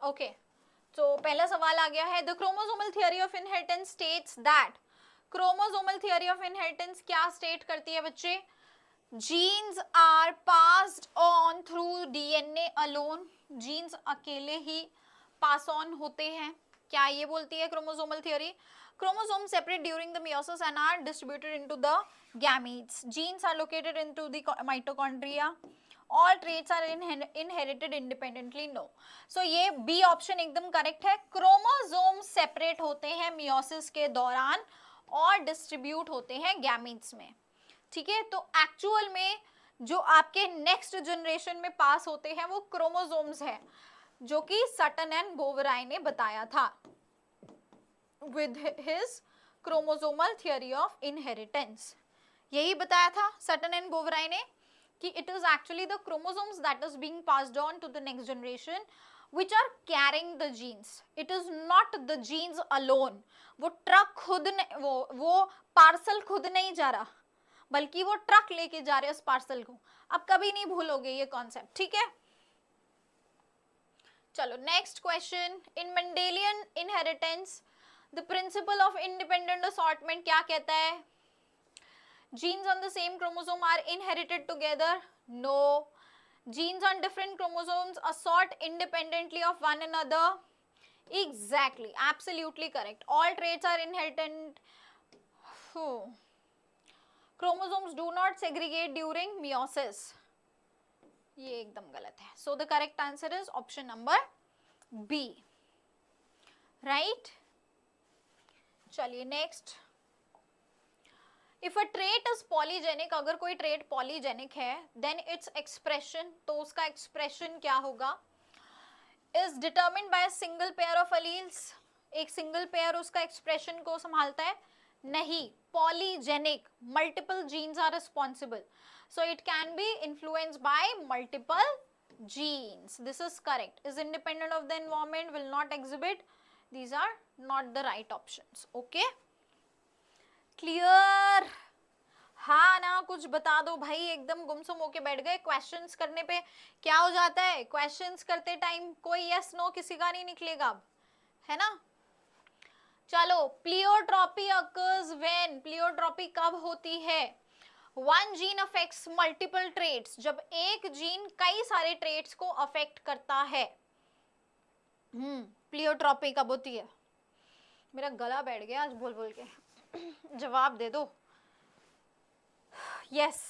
Okay, तो पहला सवाल आ गया है, the chromosomal theory of inheritance states that. Chromosomal theory of inheritance क्या स्टेट करती है बच्चे? Genes are passed on through DNA alone. Genes अकेले ही पास ऑन होते हैं, क्या ये बोलती है chromosomal theory? Chromosomes separate during the meiosis and are distributed into the gametes. Genes are located into the mitochondria. All traits are inherited independently. No. So ये B option एकदम करेक्ट है. Chromosomes separate होते हैं meiosis के दौरान और distribute होते हैं gametes में. ठीक है, तो एक्चुअल में जो आपके नेक्स्ट जनरेशन में पास होते हैं वो क्रोमोसोम्स है, जो कि सटन एंड बोवराई ने बताया था with his chromosomal theory of inheritance. यही बताया था सटन एंड बोवराई ने कि it is actually the chromosomes that is being passed on to the next generation which are carrying the genes. It is not the genes alone. वो truck खुद वो parcel खुद नहीं जा रहा, बल्कि वो ट्रक लेके जा रहे हैं उस पार्सल को. अब कभी नहीं भूलोगे ये कॉन्सेप्ट, ठीक है? चलो next question. In Mendelian inheritance The principle of independent assortment क्या कहता है? Genes on the same chromosome are inherited together? No. Genes on different chromosomes assort independently of one another? Exactly, absolutely correct. All traits are inherited. Chromosomes do not segregate during meiosis. ये एकदम गलत है. So the correct answer is option number B. Right? चलिए next. If a trait is polygenic, अगर कोई trait polygenic है, then its expression, तो उसका एक्सप्रेशन क्या होगा? Is determined by a single pair of alleles. एक सिंगल पेयर उसका एक्सप्रेशन को संभालता है? नहीं. Polygenic, multiple genes are responsible, so it can be influenced by multiple genes. This is correct. Is independent of the environment, will not exhibit. These are not the right options. Okay? Clear? हाँ ना, कुछ बता दो भाई. एकदम गुमसुम होके बैठ गए. क्वेश्चंस करने पे क्या हो जाता है? क्वेश्चंस करते टाइम कोई यस नो किसी का नहीं निकलेगा अब, है ना? चलो, प्लियोट्रॉपी occurs when? प्लियोट्रॉपी कब होती है? One gene affects multiple traits. जब एक जीन कई सारे ट्रेट्स को अफेक्ट करता है. प्लियोट्रॉपी कब होती है? मेरा गला बैठ गया आज बोल बोल के. जवाब दे दो. यस.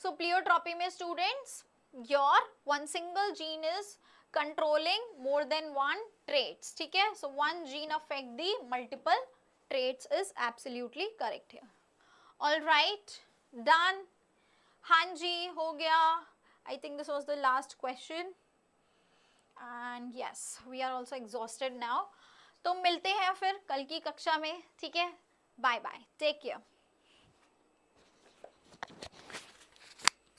सो प्लियोट्रॉपी में students, your one single gene is controlling more than one traits. ठीक है? So one gene affect the multiple traits is absolutely correct here. All right, done. हाँ जी, हो गया. I think this was the last question. And yes, we are also exhausted now. तो मिलते हैं फिर कल की कक्षा में. ठीक है? Bye bye, take care.